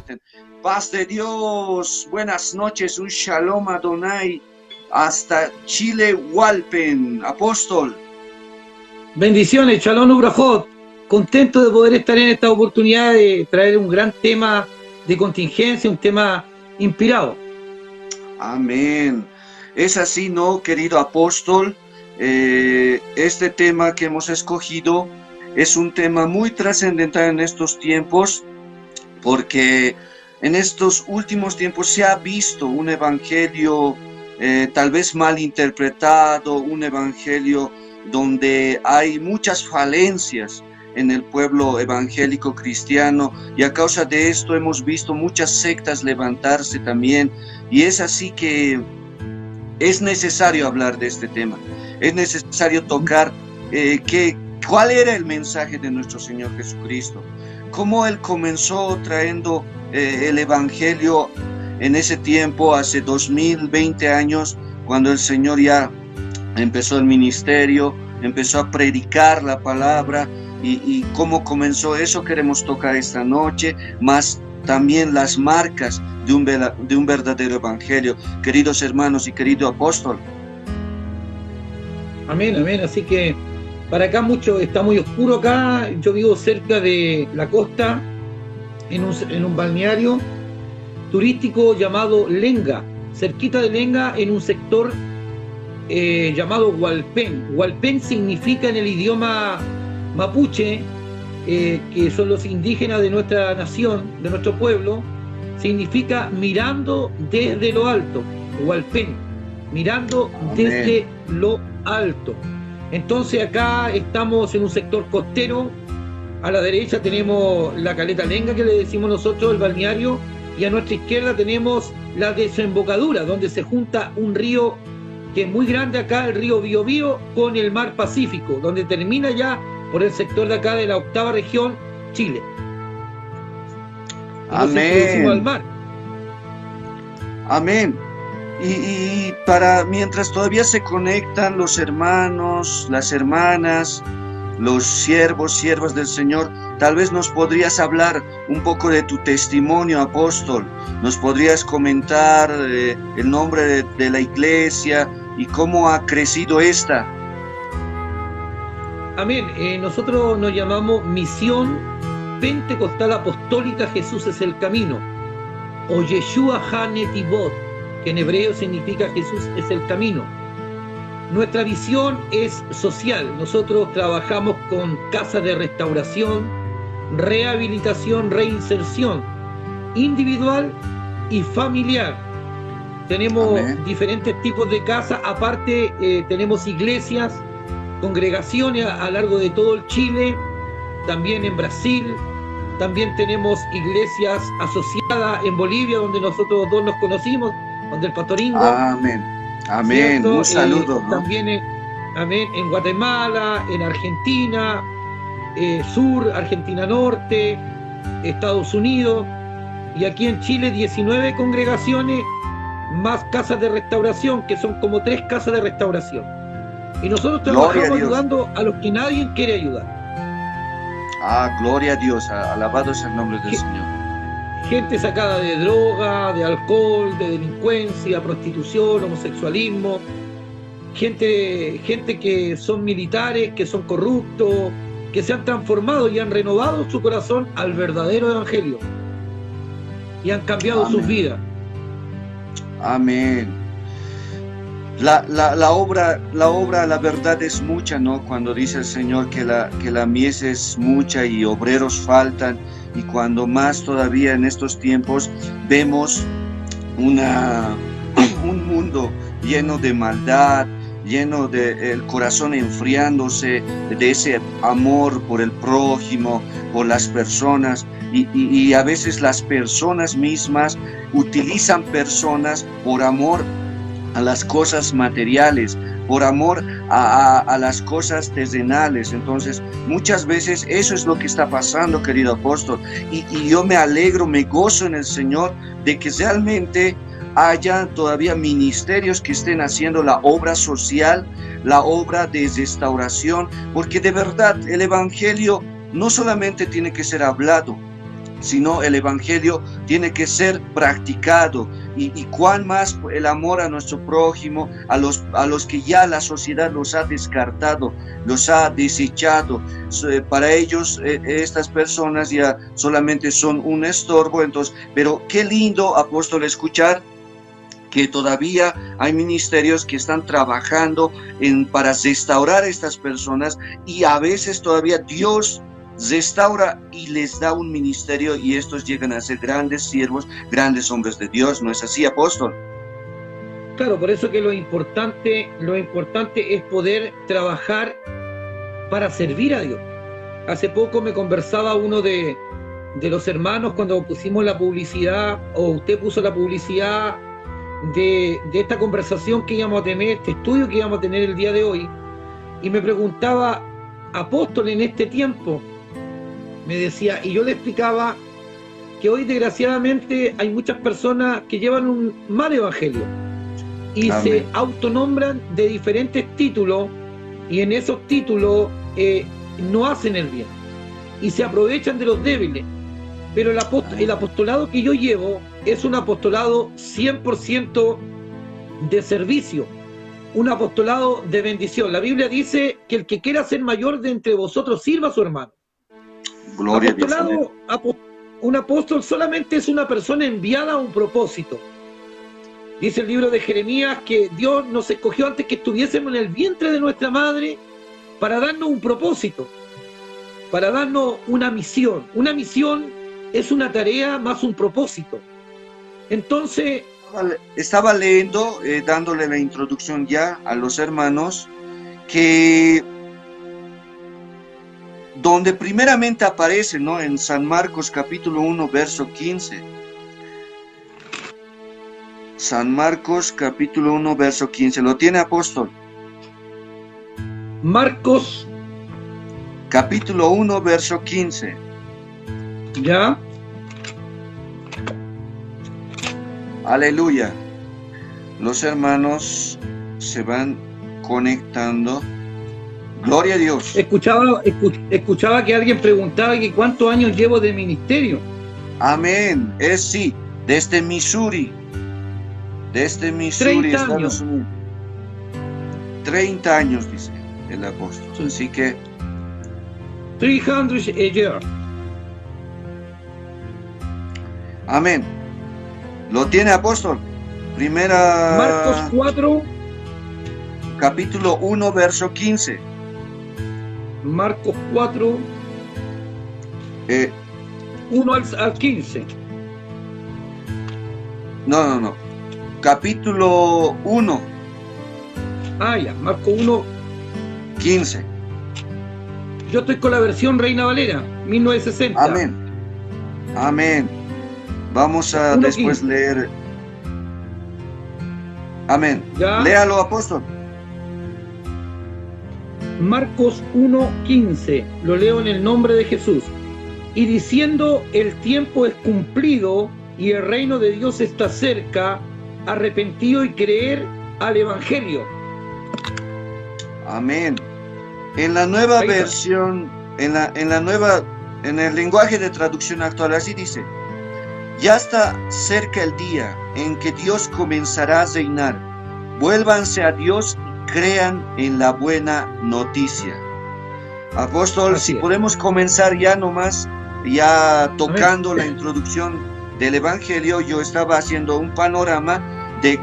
conecten. Paz de Dios, buenas noches, un shalom Adonai, hasta Chile, Hualpen, apóstol. Bendiciones, Shalom Ubrajot. Contento de poder estar en esta oportunidad de traer un gran tema de contingencia, un tema inspirado. Amén. Es así, ¿no, querido apóstol? Este tema que hemos escogido es un tema muy trascendental en estos tiempos, porque en estos últimos tiempos se ha visto un evangelio tal vez mal interpretado, un evangelio donde hay muchas falencias en el pueblo evangélico cristiano, y a causa de esto hemos visto muchas sectas levantarse también, y es así que es necesario hablar de este tema, es necesario tocar cuál era el mensaje de nuestro Señor Jesucristo, cómo Él comenzó trayendo el evangelio en ese tiempo, hace 2020 años, cuando el Señor ya empezó el ministerio, empezó a predicar la palabra, y cómo comenzó. Eso queremos tocar esta noche, más también las marcas de un verdadero evangelio, queridos hermanos y querido apóstol. Amén, amén. Así que para acá está muy oscuro acá. Yo vivo cerca de la costa, en un balneario turístico llamado Lenga, cerquita de Lenga, en un sector llamado Hualpén. Hualpén significa en el idioma mapuche, que son los indígenas de nuestra nación, de nuestro pueblo, significa mirando desde lo alto. Hualpén, mirando desde lo alto. Entonces acá estamos en un sector costero. A la derecha tenemos la caleta Lenga, que le decimos nosotros, el balneario, y a nuestra izquierda tenemos la desembocadura, donde se junta un río que es muy grande acá, el río Biobío, con el mar Pacífico, donde termina ya por el sector de acá de la 8ª región, Chile. Amén. Al mar. Amén. Y mientras todavía se conectan los hermanos, las hermanas, los siervos, siervas del Señor, tal vez nos podrías hablar un poco de tu testimonio, apóstol. Nos podrías comentar el nombre de la iglesia y cómo ha crecido esta. Amén. Nosotros nos llamamos Misión Pentecostal Apostólica Jesús es el Camino, o Yeshua HaNetivot, que en hebreo significa Jesús es el Camino. Nuestra visión es social. Nosotros trabajamos con casas de restauración, rehabilitación, reinserción individual y familiar. Tenemos diferentes tipos de casas. Aparte, tenemos iglesias, congregaciones a lo largo de todo el Chile, también en Brasil. También tenemos iglesias asociadas en Bolivia, donde nosotros dos nos conocimos, donde el pastor Ingo. Amén. Amén. Un saludo. También amén, en Guatemala, en Argentina, Sur, Argentina Norte, Estados Unidos, y aquí en Chile 19 congregaciones, más casas de restauración, que son como 3 casas de restauración. Y nosotros trabajamos ayudando a los que nadie quiere ayudar. Gloria a Dios, alabado es el nombre del Señor. Gente sacada de droga, de alcohol, de delincuencia, prostitución, homosexualismo, gente que son militares, que son corruptos, que se han transformado y han renovado su corazón al verdadero evangelio y han cambiado sus vidas. Amén. La obra, la verdad es mucha, ¿no? Cuando dice el Señor que la mies es mucha y obreros faltan, y cuando más todavía en estos tiempos vemos un mundo lleno de maldad, lleno de el corazón enfriándose de ese amor por el prójimo, por las personas, y a veces las personas mismas utilizan personas por amor a las cosas materiales, por amor a las cosas terrenales. Entonces muchas veces eso es lo que está pasando, querido apóstol, y yo me alegro, me gozo en el Señor de que realmente haya todavía ministerios que estén haciendo la obra social, la obra de restauración, porque de verdad el evangelio no solamente tiene que ser hablado, sino el evangelio tiene que ser practicado. Y cuán más el amor a nuestro prójimo, a los que ya la sociedad los ha descartado, los ha desechado. Para ellos estas personas ya solamente son un estorbo. Entonces, pero qué lindo, apóstol, escuchar que todavía hay ministerios que están trabajando para restaurar a estas personas, y a veces todavía Dios restaura y les da un ministerio, y estos llegan a ser grandes siervos, grandes hombres de Dios. ¿No es así, apóstol? Claro, por eso que lo importante es poder trabajar para servir a Dios. Hace poco me conversaba uno de los hermanos cuando pusimos la publicidad, o usted puso la publicidad de esta conversación que íbamos a tener, este estudio que íbamos a tener el día de hoy, y me preguntaba: apóstol, en este tiempo, me decía, y yo le explicaba que hoy desgraciadamente hay muchas personas que llevan un mal evangelio y Amén. Se autonombran de diferentes títulos, y en esos títulos no hacen el bien y se aprovechan de los débiles. Pero el apostolado que yo llevo es un apostolado 100% de servicio, un apostolado de bendición. La Biblia dice que el que quiera ser mayor de entre vosotros sirva a su hermano. Gloria apostolado, a Dios. Un apóstol solamente es una persona enviada a un propósito. Dice el libro de Jeremías que Dios nos escogió antes que estuviésemos en el vientre de nuestra madre para darnos un propósito, para darnos una misión. Una misión es una tarea más un propósito. Entonces, estaba leyendo, dándole la introducción ya a los hermanos, que donde primeramente aparece, ¿no?, en San Marcos capítulo 1, verso 15. San Marcos capítulo 1, verso 15. ¿Lo tiene, apóstol? Marcos capítulo 1, verso 15. ¿Ya? Aleluya. Los hermanos se van conectando. Gloria a Dios. Escuchaba que alguien preguntaba que cuántos años llevo de ministerio. Amén. Sí, desde Missouri. Desde Missouri, 30 años. Estados Unidos. 30 años, dice el apóstol. Sí. Así que 300 years. Amén. ¿Lo tiene, apóstol? Primera... Marcos 4. Capítulo 1, verso 15. Marcos 4. 1 al 15. No. Capítulo 1. Ya. Marcos 1. 15. Yo estoy con la versión Reina Valera, 1960. Amén. Amén. Vamos a después 15. Leer. Amén. ¿Ya? Léalo, apóstol. Marcos 1:15. Lo leo en el nombre de Jesús. Y diciendo: el tiempo es cumplido y el reino de Dios está cerca, arrepentido y creer al evangelio. Amén. En la nueva versión, en el lenguaje de traducción actual, así dice: ya está cerca el día en que Dios comenzará a reinar. Vuélvanse a Dios y crean en la buena noticia. Apóstol, si podemos comenzar ya nomás, ya tocando la introducción del Evangelio. Yo estaba haciendo un panorama de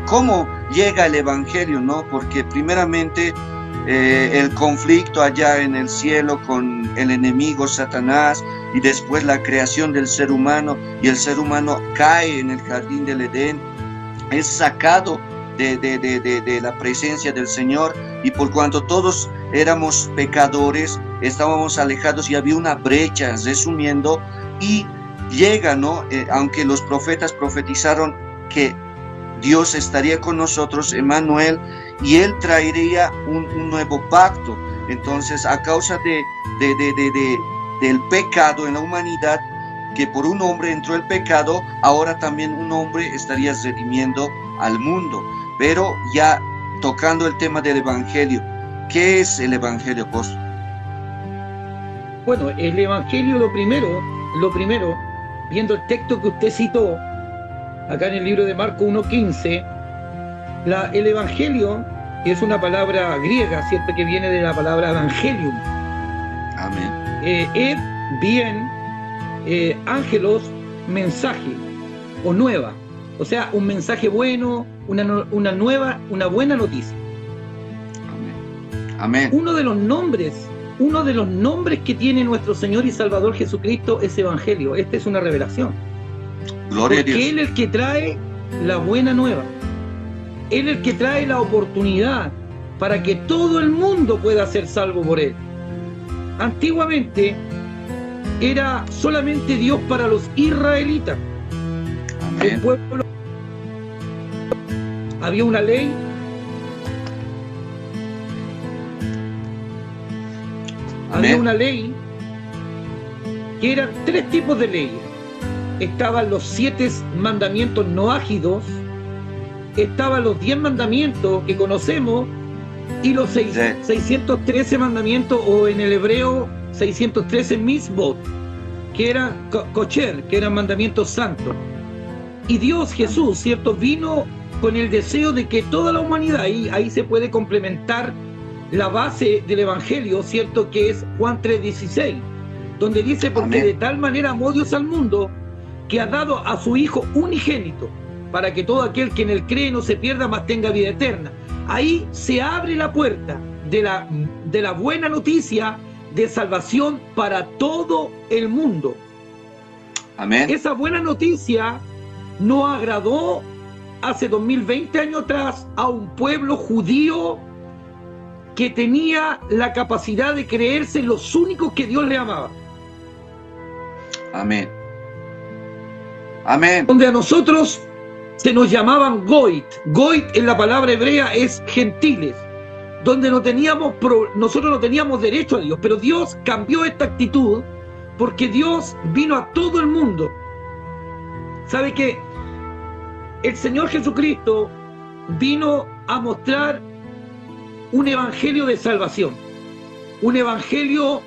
cómo llega el Evangelio, ¿no? Porque primeramente el conflicto allá en el cielo con el enemigo Satanás, y después la creación del ser humano, y el ser humano cae en el jardín del Edén, es sacado de la presencia del Señor, y por cuanto todos éramos pecadores, estábamos alejados y había una brecha, resumiendo, y llega, ¿no? Aunque los profetas profetizaron que Dios estaría con nosotros, Emmanuel, y Él traería un nuevo pacto. Entonces, a causa del pecado en la humanidad, que por un hombre entró el pecado, ahora también un hombre estaría redimiendo al mundo. Pero ya tocando el tema del Evangelio, ¿qué es el Evangelio, apóstol? Bueno, el Evangelio, lo primero, lo primero, viendo el texto que usted citó, acá en el libro de Marcos 1:15, el evangelio, que es una palabra griega, ¿cierto?, que viene de la palabra evangelium. Amén. Es bien, ángelos, mensaje o nueva. O sea, un mensaje bueno, una buena noticia. Amén. Amén. Uno de los nombres que tiene nuestro Señor y Salvador Jesucristo es Evangelio. Esta es una revelación. Gloria a Dios. Porque Él es el que trae la buena nueva. Él es el que trae la oportunidad para que todo el mundo pueda ser salvo por Él. Antiguamente era solamente Dios para los israelitas. Amén. El pueblo, había una ley. Amén. Había una ley que eran 3 tipos de leyes. Estaban los 7 mandamientos noágidos, estaban los 10 mandamientos que conocemos y los 613 mandamientos, o en el hebreo 613 mitzvot, que eran kosher, que eran mandamientos santos. Y Dios, Jesús, ¿cierto?, vino con el deseo de que toda la humanidad, ahí se puede complementar la base del Evangelio, ¿cierto?, que es Juan 3:16, donde dice: porque Amén. de tal manera amó Dios al mundo, que ha dado a su Hijo unigénito, para que todo aquel que en él cree no se pierda, mas tenga vida eterna. Ahí se abre la puerta de la buena noticia de salvación para todo el mundo. Amén. Esa buena noticia nos agradó hace 2020 años atrás a un pueblo judío que tenía la capacidad de creerse los únicos que Dios le amaba. Amén. Amén. Donde a nosotros se nos llamaban Goit. Goit en la palabra hebrea es gentiles. Donde nosotros no teníamos derecho a Dios, pero Dios cambió esta actitud porque Dios vino a todo el mundo. ¿Sabe qué? El Señor Jesucristo vino a mostrar un evangelio de salvación, un evangelio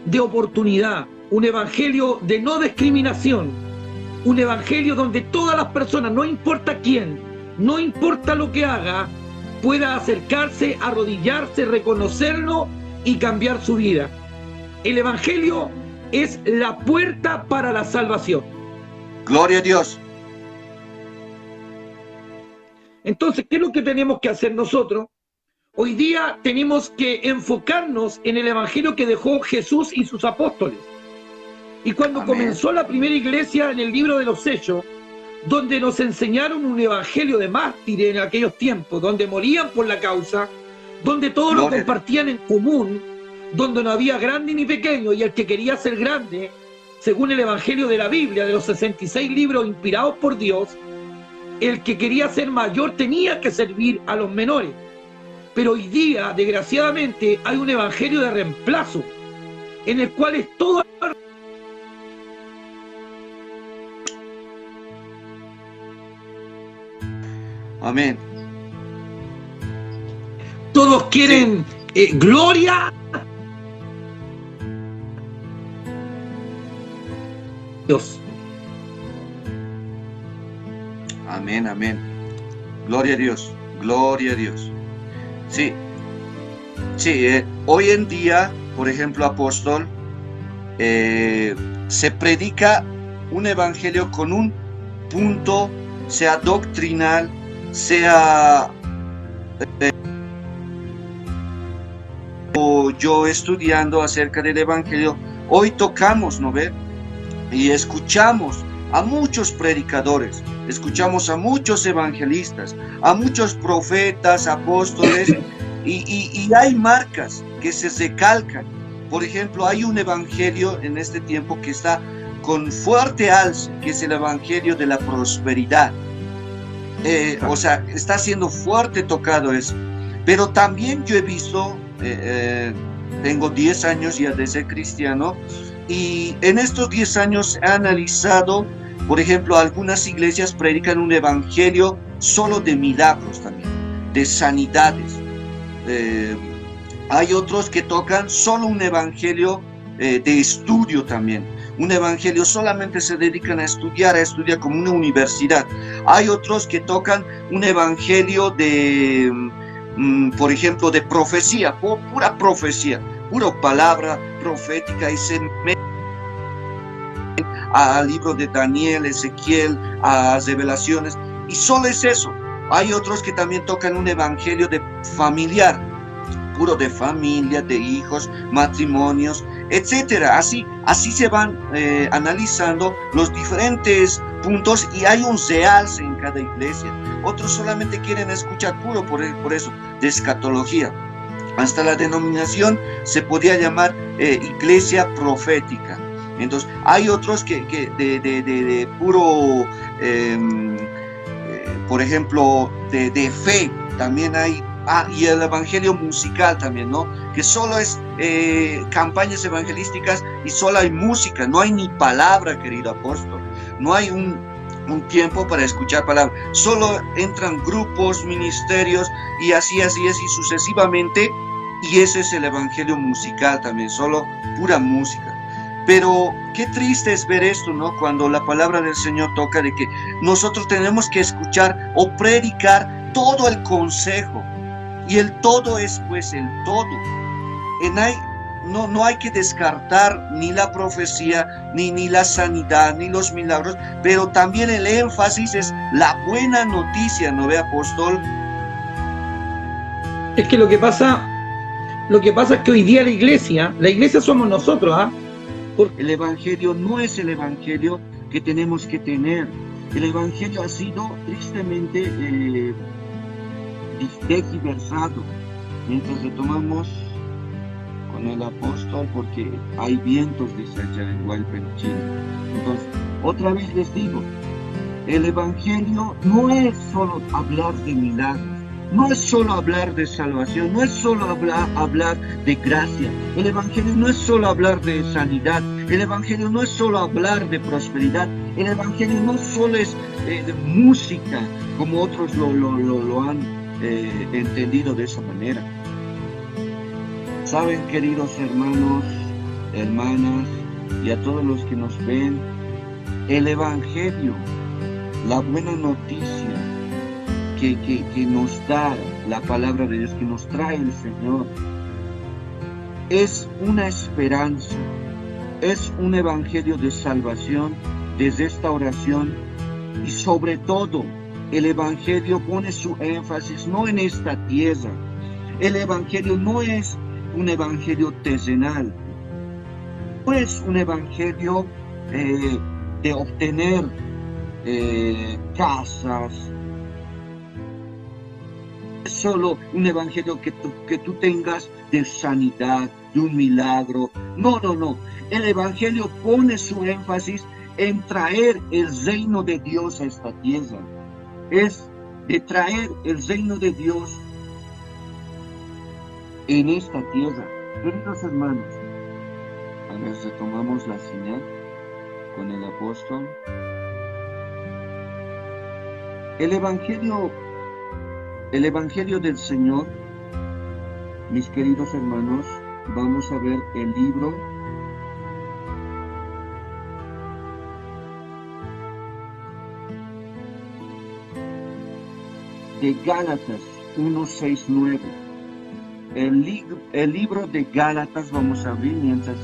de oportunidad, un evangelio de no discriminación, un evangelio donde todas las personas, no importa quién, no importa lo que haga, pueda acercarse, arrodillarse, reconocerlo y cambiar su vida. El evangelio es la puerta para la salvación. Gloria a Dios. Entonces, ¿qué es lo que tenemos que hacer nosotros? Hoy día tenemos que enfocarnos en el evangelio que dejó Jesús y sus apóstoles. Y cuando Amén. comenzó la primera iglesia en el libro de los Hechos, donde nos enseñaron un evangelio de mártires en aquellos tiempos, donde morían por la causa, donde todos lo compartían en común, donde no había grande ni pequeño, y el que quería ser grande, según el evangelio de la Biblia, de los 66 libros inspirados por Dios, el que quería ser mayor tenía que servir a los menores. Pero hoy día, desgraciadamente, hay un evangelio de reemplazo, en el cual es todo. Amén. Todos quieren gloria. Dios. Amén, amén. Gloria a Dios, gloria a Dios. Sí, sí, hoy en día, por ejemplo, apóstol, se predica un evangelio con un punto, sea doctrinal, sea o yo estudiando acerca del evangelio. Hoy tocamos, ¿no ve? Y escuchamos a muchos predicadores, escuchamos a muchos evangelistas, a muchos profetas, apóstoles, y hay marcas que se recalcan. Por ejemplo, hay un evangelio en este tiempo que está con fuerte alza, que es el evangelio de la prosperidad. O sea, está siendo fuerte tocado eso. Pero también yo he visto, tengo 10 años ya de ser cristiano, y en estos 10 años he analizado, por ejemplo, algunas iglesias predican un evangelio solo de milagros también, de sanidades. Hay otros que tocan solo un evangelio de estudio también, un evangelio, solamente se dedican a estudiar como una universidad. Hay otros que tocan un evangelio de, por ejemplo, de profecía, pura profecía, pura palabra profética, y se meten al libro de Daniel, Ezequiel, a revelaciones, y solo es eso. Hay otros que también tocan un evangelio de familiar, puro de familia, de hijos, matrimonios, etcétera. Así se van analizando los diferentes puntos, y hay un realce en cada iglesia. Otros solamente quieren escuchar puro por eso, de escatología. Hasta la denominación se podía llamar iglesia profética. Entonces, hay otros que de puro, por ejemplo, de fe. También hay, y el evangelio musical también, ¿no? Que solo es campañas evangelísticas y solo hay música, no hay ni palabra, querido apóstol. No hay un tiempo para escuchar palabra. Solo entran grupos, ministerios, y así es, y sucesivamente. Y ese es el evangelio musical también, solo pura música. Pero qué triste es ver esto, ¿no? Cuando la palabra del Señor toca de que nosotros tenemos que escuchar o predicar todo el consejo. Y el todo es pues el todo. No hay que descartar ni la profecía, ni la sanidad, ni los milagros, pero también el énfasis es la buena noticia, ¿no ve, apóstol? Es que lo que pasa es que hoy día la iglesia somos nosotros, ¿ah? Porque el evangelio no es el evangelio que tenemos que tener. El evangelio ha sido tristemente tergiversado. Mientras retomamos con el apóstol, porque hay vientos de allá en Hualpechín. Entonces, otra vez les digo, el evangelio no es solo hablar de milagros, no es solo hablar de salvación, no es solo hablar de gracia. El evangelio no es solo hablar de sanidad, el evangelio no es solo hablar de prosperidad, el evangelio no solo es de música, como otros lo han entendido de esa manera. Saben, queridos hermanos, hermanas, y a todos los que nos ven, el evangelio, la buena noticia que nos da la palabra de Dios, que nos trae el Señor, es una esperanza, es un evangelio de salvación, de restauración, y sobre todo el evangelio pone su énfasis no en esta tierra. El evangelio no es un evangelio terrenal, no es un evangelio de obtener casas. Es solo un evangelio que tú tengas de sanidad, de un milagro. No. El evangelio pone su énfasis en traer el reino de Dios a esta tierra. Es de traer el reino de Dios en esta tierra. Queridos hermanos, a ver, retomamos la señal con el apóstol. El evangelio del Señor, mis queridos hermanos, vamos a ver el libro de Gálatas 1:6-9. El libro de Gálatas vamos a abrir mientras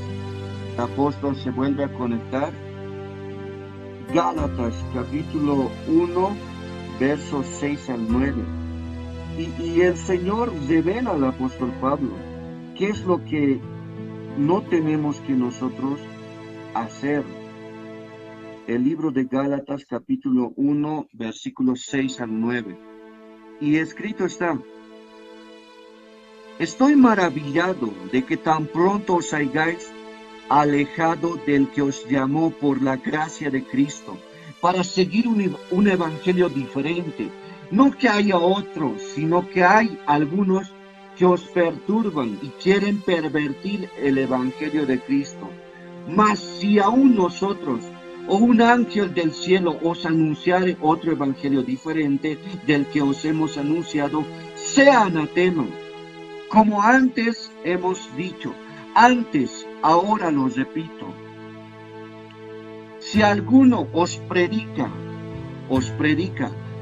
el apóstol se vuelve a conectar. Gálatas capítulo 1, versos 6-9. Y el Señor revela al apóstol Pablo qué es lo que no tenemos que nosotros hacer. El libro de Gálatas capítulo 1, versículos 6-9. Y escrito está: estoy maravillado de que tan pronto os hayáis alejado del que os llamó por la gracia de Cristo, para seguir un evangelio diferente. No que haya otro, sino que hay algunos que os perturban y quieren pervertir el evangelio de Cristo. Mas si aún nosotros o un ángel del cielo os anunciare otro evangelio diferente del que os hemos anunciado, sea anatema. Como antes hemos dicho, antes, ahora lo repito, Si alguno os predica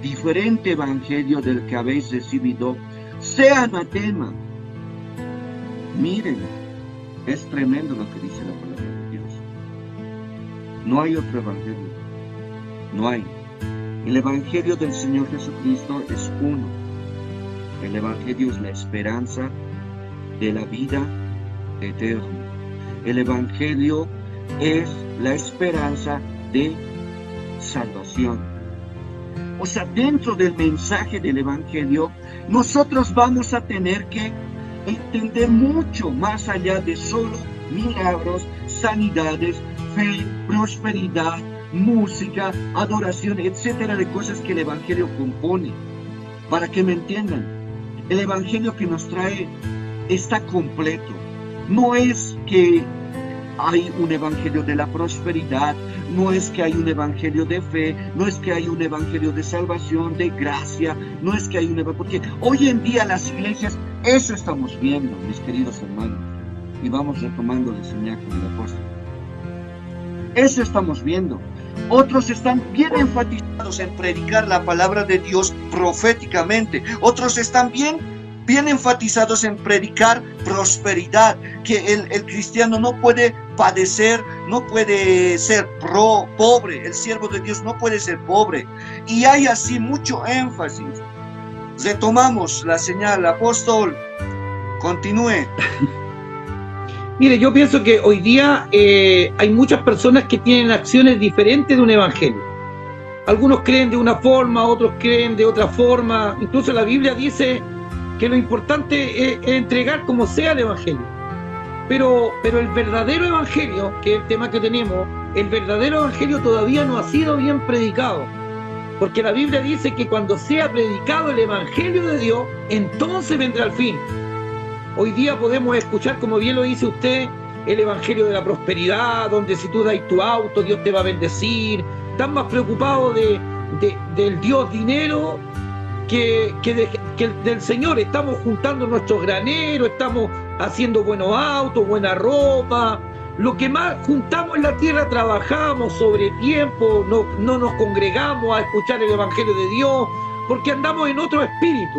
diferente evangelio del que habéis recibido, sea anatema. Miren, es tremendo lo que dice la palabra de Dios. No hay otro evangelio. No hay. El evangelio del Señor Jesucristo es uno. El evangelio es la esperanza de la vida eterna. El evangelio es la esperanza de salvación. O sea, dentro del mensaje del evangelio, nosotros vamos a tener que entender mucho más allá de solo milagros, sanidades, fe, prosperidad, música, adoración, etcétera, de cosas que el evangelio compone. Para que me entiendan, el evangelio que nos trae está completo. No es que hay un evangelio de la prosperidad, no es que hay un evangelio de fe, no es que hay un evangelio de salvación, de gracia, no es que hay un evangelio, porque hoy en día las iglesias, eso estamos viendo, mis queridos hermanos, y vamos retomando la señal con el apóstol. Eso estamos viendo. Otros están bien enfatizados en predicar la palabra de Dios proféticamente, otros están bien enfatizados en predicar prosperidad, que el cristiano no puede padecer, no puede ser pobre, el siervo de Dios no puede ser pobre, y hay así mucho énfasis. Retomamos la señal, apóstol, continúe. Mire, yo pienso que hoy día hay muchas personas que tienen acciones diferentes de un evangelio. Algunos creen de una forma, otros creen de otra forma. Incluso la Biblia dice que lo importante es entregar como sea el evangelio. Pero el verdadero evangelio, que es el tema que tenemos, el verdadero evangelio todavía no ha sido bien predicado. Porque la Biblia dice que cuando sea predicado el evangelio de Dios, entonces vendrá el fin. Hoy día podemos escuchar, como bien lo dice usted, el evangelio de la prosperidad, donde si tú das tu auto, Dios te va a bendecir. Están más preocupados del Dios dinero que del Señor. Estamos juntando nuestros graneros, estamos haciendo buenos autos, buena ropa. Lo que más juntamos en la tierra, trabajamos sobre tiempo, no nos congregamos a escuchar el evangelio de Dios, porque andamos en otro espíritu.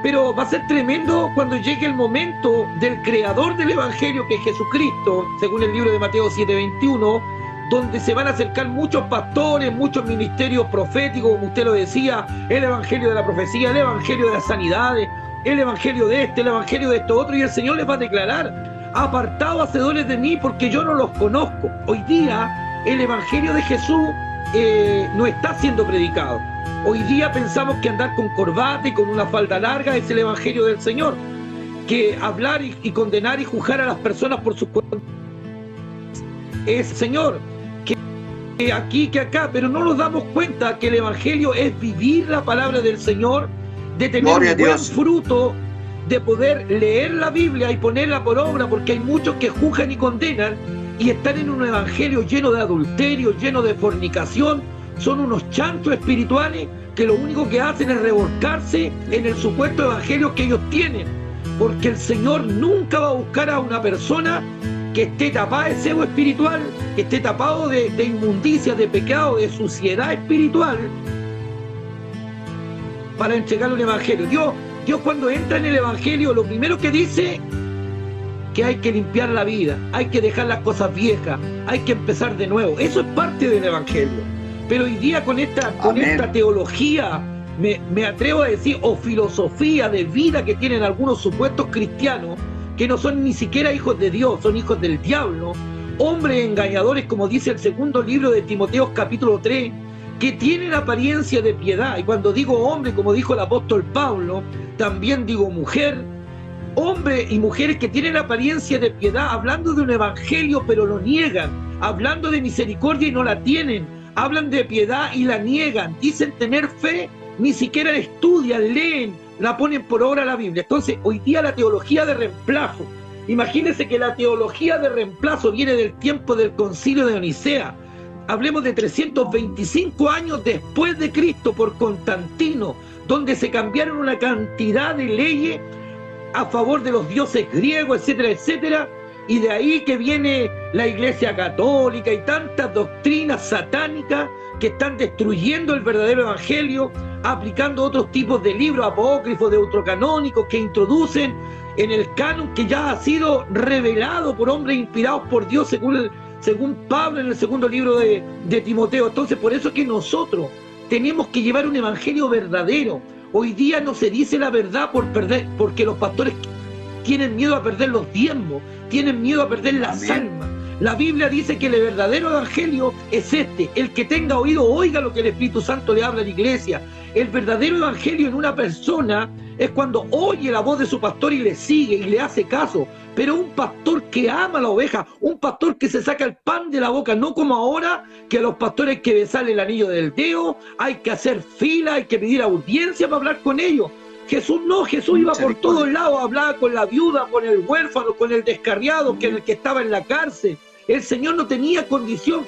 Pero va a ser tremendo cuando llegue el momento del creador del evangelio, que es Jesucristo, según el libro de Mateo 7:21, donde se van a acercar muchos pastores, muchos ministerios proféticos, como usted lo decía, el evangelio de la profecía, el evangelio de las sanidades, el evangelio de el evangelio de esto otro, y el Señor les va a declarar: apartados hacedores de mí, porque yo no los conozco. Hoy día el evangelio de Jesús no está siendo predicado. Hoy día pensamos que andar con corbata y con una falda larga es el evangelio del Señor, que hablar y condenar y juzgar a las personas por sus conductas es Señor, que aquí, que acá, pero no nos damos cuenta que el evangelio es vivir la palabra del Señor, de tener un buen fruto, de poder leer la Biblia y ponerla por obra, porque hay muchos que juzgan y condenan y están en un evangelio lleno de adulterio, lleno de fornicación. Son unos chanchos espirituales que lo único que hacen es revolcarse en el supuesto evangelio que ellos tienen, porque el Señor nunca va a buscar a una persona que esté tapada de cebo espiritual, que esté tapado de inmundicia, de pecado, de suciedad espiritual, para entregarle un evangelio. Dios cuando entra en el evangelio, lo primero que dice que hay que limpiar la vida, hay que dejar las cosas viejas, hay que empezar de nuevo. Eso es parte del evangelio. Pero hoy día con esta teología, me atrevo a decir, o filosofía de vida que tienen algunos supuestos cristianos, que no son ni siquiera hijos de Dios, son hijos del diablo, hombres engañadores, como dice el segundo libro de Timoteo capítulo 3, que tienen apariencia de piedad. Y cuando digo hombre, como dijo el apóstol Pablo, también digo mujer, hombres y mujeres que tienen apariencia de piedad, hablando de un evangelio pero lo niegan, hablando de misericordia y no la tienen, hablan de piedad y la niegan, dicen tener fe, ni siquiera la estudian, leen, la ponen por obra la Biblia. Entonces, hoy día la teología de reemplazo, imagínense que la teología de reemplazo viene del tiempo del concilio de Nicea. Hablemos de 325 años después de Cristo, por Constantino, donde se cambiaron una cantidad de leyes a favor de los dioses griegos, etcétera, etcétera, Y de ahí que viene la Iglesia Católica y tantas doctrinas satánicas que están destruyendo el verdadero evangelio, aplicando otros tipos de libros apócrifos, deuterocanónicos, que introducen en el canon que ya ha sido revelado por hombres inspirados por Dios, según Pablo en el segundo libro de Timoteo. Entonces, por eso es que nosotros tenemos que llevar un evangelio verdadero. Hoy día no se dice la verdad porque los pastores tienen miedo a perder los diezmos, tienen miedo a perder las almas. La Biblia dice que el verdadero evangelio es este: el que tenga oído oiga lo que el Espíritu Santo le habla a la iglesia. El verdadero evangelio en una persona es cuando oye la voz de su pastor y le sigue y le hace caso. Pero un pastor que ama a la oveja, un pastor que se saca el pan de la boca, no como ahora, que a los pastores hay que besarle el anillo del dedo, hay que hacer fila, hay que pedir audiencia para hablar con ellos. Jesús no, Jesús iba por todos lados, hablaba con la viuda, con el huérfano, con el descarriado, que el que estaba en la cárcel. El Señor no tenía condición.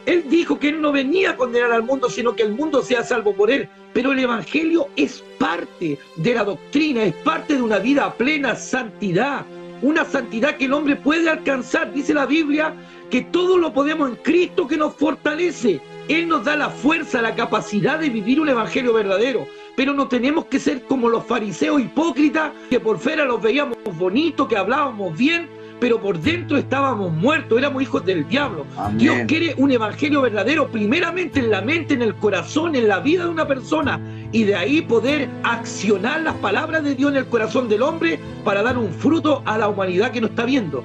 Él dijo que Él no venía a condenar al mundo, sino que el mundo sea salvo por Él. Pero el Evangelio es parte de la doctrina, es parte de una vida plena, santidad. Una santidad que el hombre puede alcanzar. Dice la Biblia que todo lo podemos en Cristo que nos fortalece. Él nos da la fuerza, la capacidad de vivir un evangelio verdadero. Pero no tenemos que ser como los fariseos hipócritas, que por fuera los veíamos bonitos, que hablábamos bien, pero por dentro estábamos muertos, éramos hijos del diablo. Amén. Dios quiere un evangelio verdadero, primeramente en la mente, en el corazón, en la vida de una persona, y de ahí poder accionar las palabras de Dios en el corazón del hombre para dar un fruto a la humanidad que nos está viendo.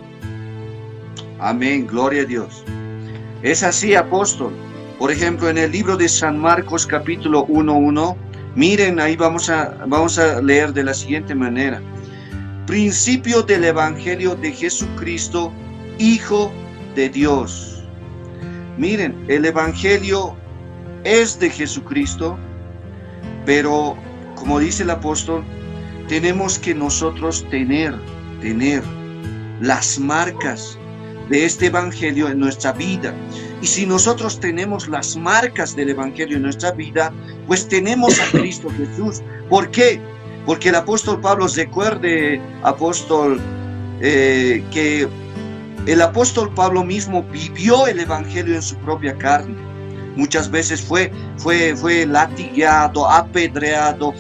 Amén, gloria a Dios. Es así, apóstol. Por ejemplo, en el libro de San Marcos, capítulo 1:1, miren, ahí vamos a leer de la siguiente manera: principio del Evangelio de Jesucristo, Hijo de Dios. Miren, el Evangelio es de Jesucristo, pero como dice el apóstol, tenemos que nosotros tener las marcas de este Evangelio en nuestra vida. Y si nosotros tenemos las marcas del Evangelio en nuestra vida, pues tenemos a Cristo Jesús. ¿Por qué? Porque el apóstol Pablo, recuerde, apóstol, que el apóstol Pablo mismo vivió el Evangelio en su propia carne. Muchas veces fue latigado, apedreado,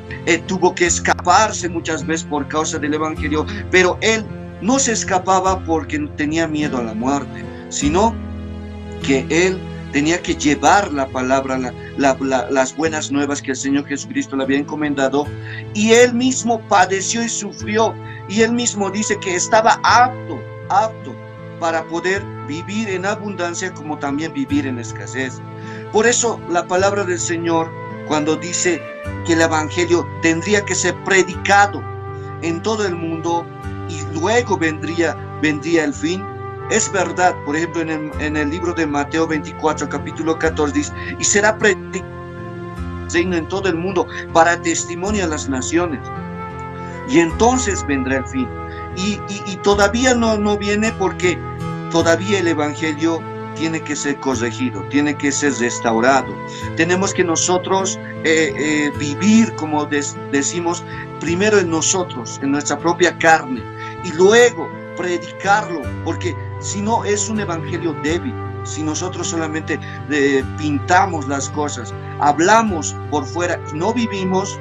tuvo que escaparse muchas veces por causa del Evangelio, pero él no se escapaba porque tenía miedo a la muerte, sino que él tenía que llevar la palabra, las buenas nuevas que el Señor Jesucristo le había encomendado, y él mismo padeció y sufrió, y él mismo dice que estaba apto para poder vivir en abundancia como también vivir en escasez. Por eso la palabra del Señor, cuando dice que el Evangelio tendría que ser predicado en todo el mundo y luego vendría el fin, es verdad. Por ejemplo, en el libro de Mateo 24, capítulo 14, dice: y será predicado en todo el mundo para testimonio a las naciones, y entonces vendrá el fin. Y todavía no viene, porque todavía el Evangelio tiene que ser corregido, tiene que ser restaurado. Tenemos que nosotros vivir, como decimos, primero en nosotros, en nuestra propia carne, y luego predicarlo, porque si no es un evangelio débil. Si nosotros solamente pintamos las cosas, hablamos por fuera y no vivimos,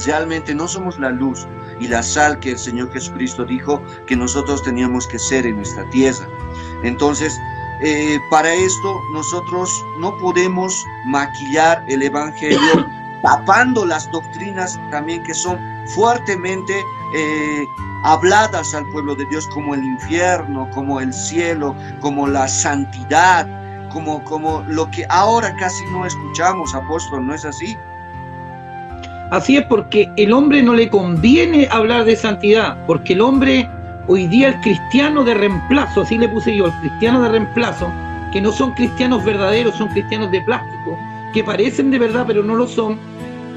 realmente no somos la luz y la sal que el Señor Jesucristo dijo que nosotros teníamos que ser en esta tierra. Entonces, para esto nosotros no podemos maquillar el evangelio tapando las doctrinas también que son fuertemente habladas al pueblo de Dios, como el infierno, como el cielo, como la santidad, como lo que ahora casi no escuchamos, apóstol, ¿no es así? Así es, porque el hombre no le conviene hablar de santidad, porque el hombre, hoy día el cristiano de reemplazo, así le puse yo, el cristiano de reemplazo, que no son cristianos verdaderos, son cristianos de plástico, que parecen de verdad pero no lo son,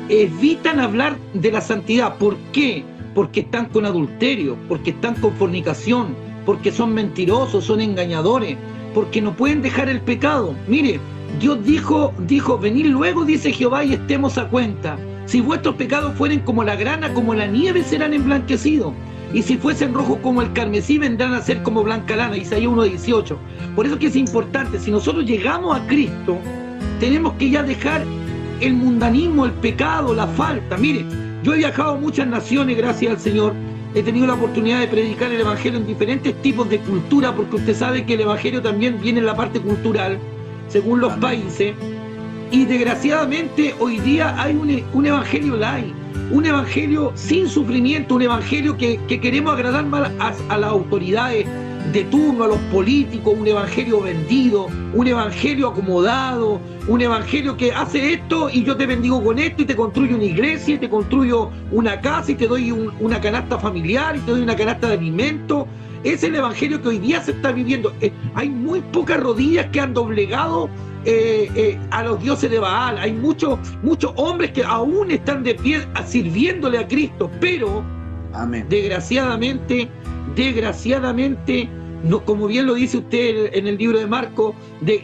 evitan hablar de la santidad. ¿Por qué? Porque están con adulterio, porque están con fornicación, porque son mentirosos, son engañadores, porque no pueden dejar el pecado. Mire, Dios dijo, venid luego, dice Jehová, y estemos a cuenta. Si vuestros pecados fueren como la grana, como la nieve, serán emblanquecidos. y si fuesen rojos como el carmesí, vendrán a ser como blanca lana, Isaías 1:18. Por eso que es importante, si nosotros llegamos a Cristo, tenemos que ya dejar el mundanismo, el pecado, la falta. Mire, yo he viajado a muchas naciones, gracias al Señor. He tenido la oportunidad de predicar el Evangelio en diferentes tipos de cultura, porque usted sabe que el Evangelio también viene en la parte cultural, según los países. Y desgraciadamente hoy día hay un Evangelio light, un Evangelio sin sufrimiento, un Evangelio que queremos agradar más a las autoridades de turno, a los políticos, un Evangelio vendido, un Evangelio acomodado, un Evangelio que hace esto y yo te bendigo con esto y te construyo una iglesia y te construyo una casa y te doy una canasta familiar y te doy una canasta de alimentos. Es el Evangelio que hoy día se está viviendo. Hay muy pocas rodillas que han doblegado a los dioses de Baal. Hay muchos hombres que aún están de pie sirviéndole a Cristo, pero amén, desgraciadamente, no, como bien lo dice usted en el libro de Marcos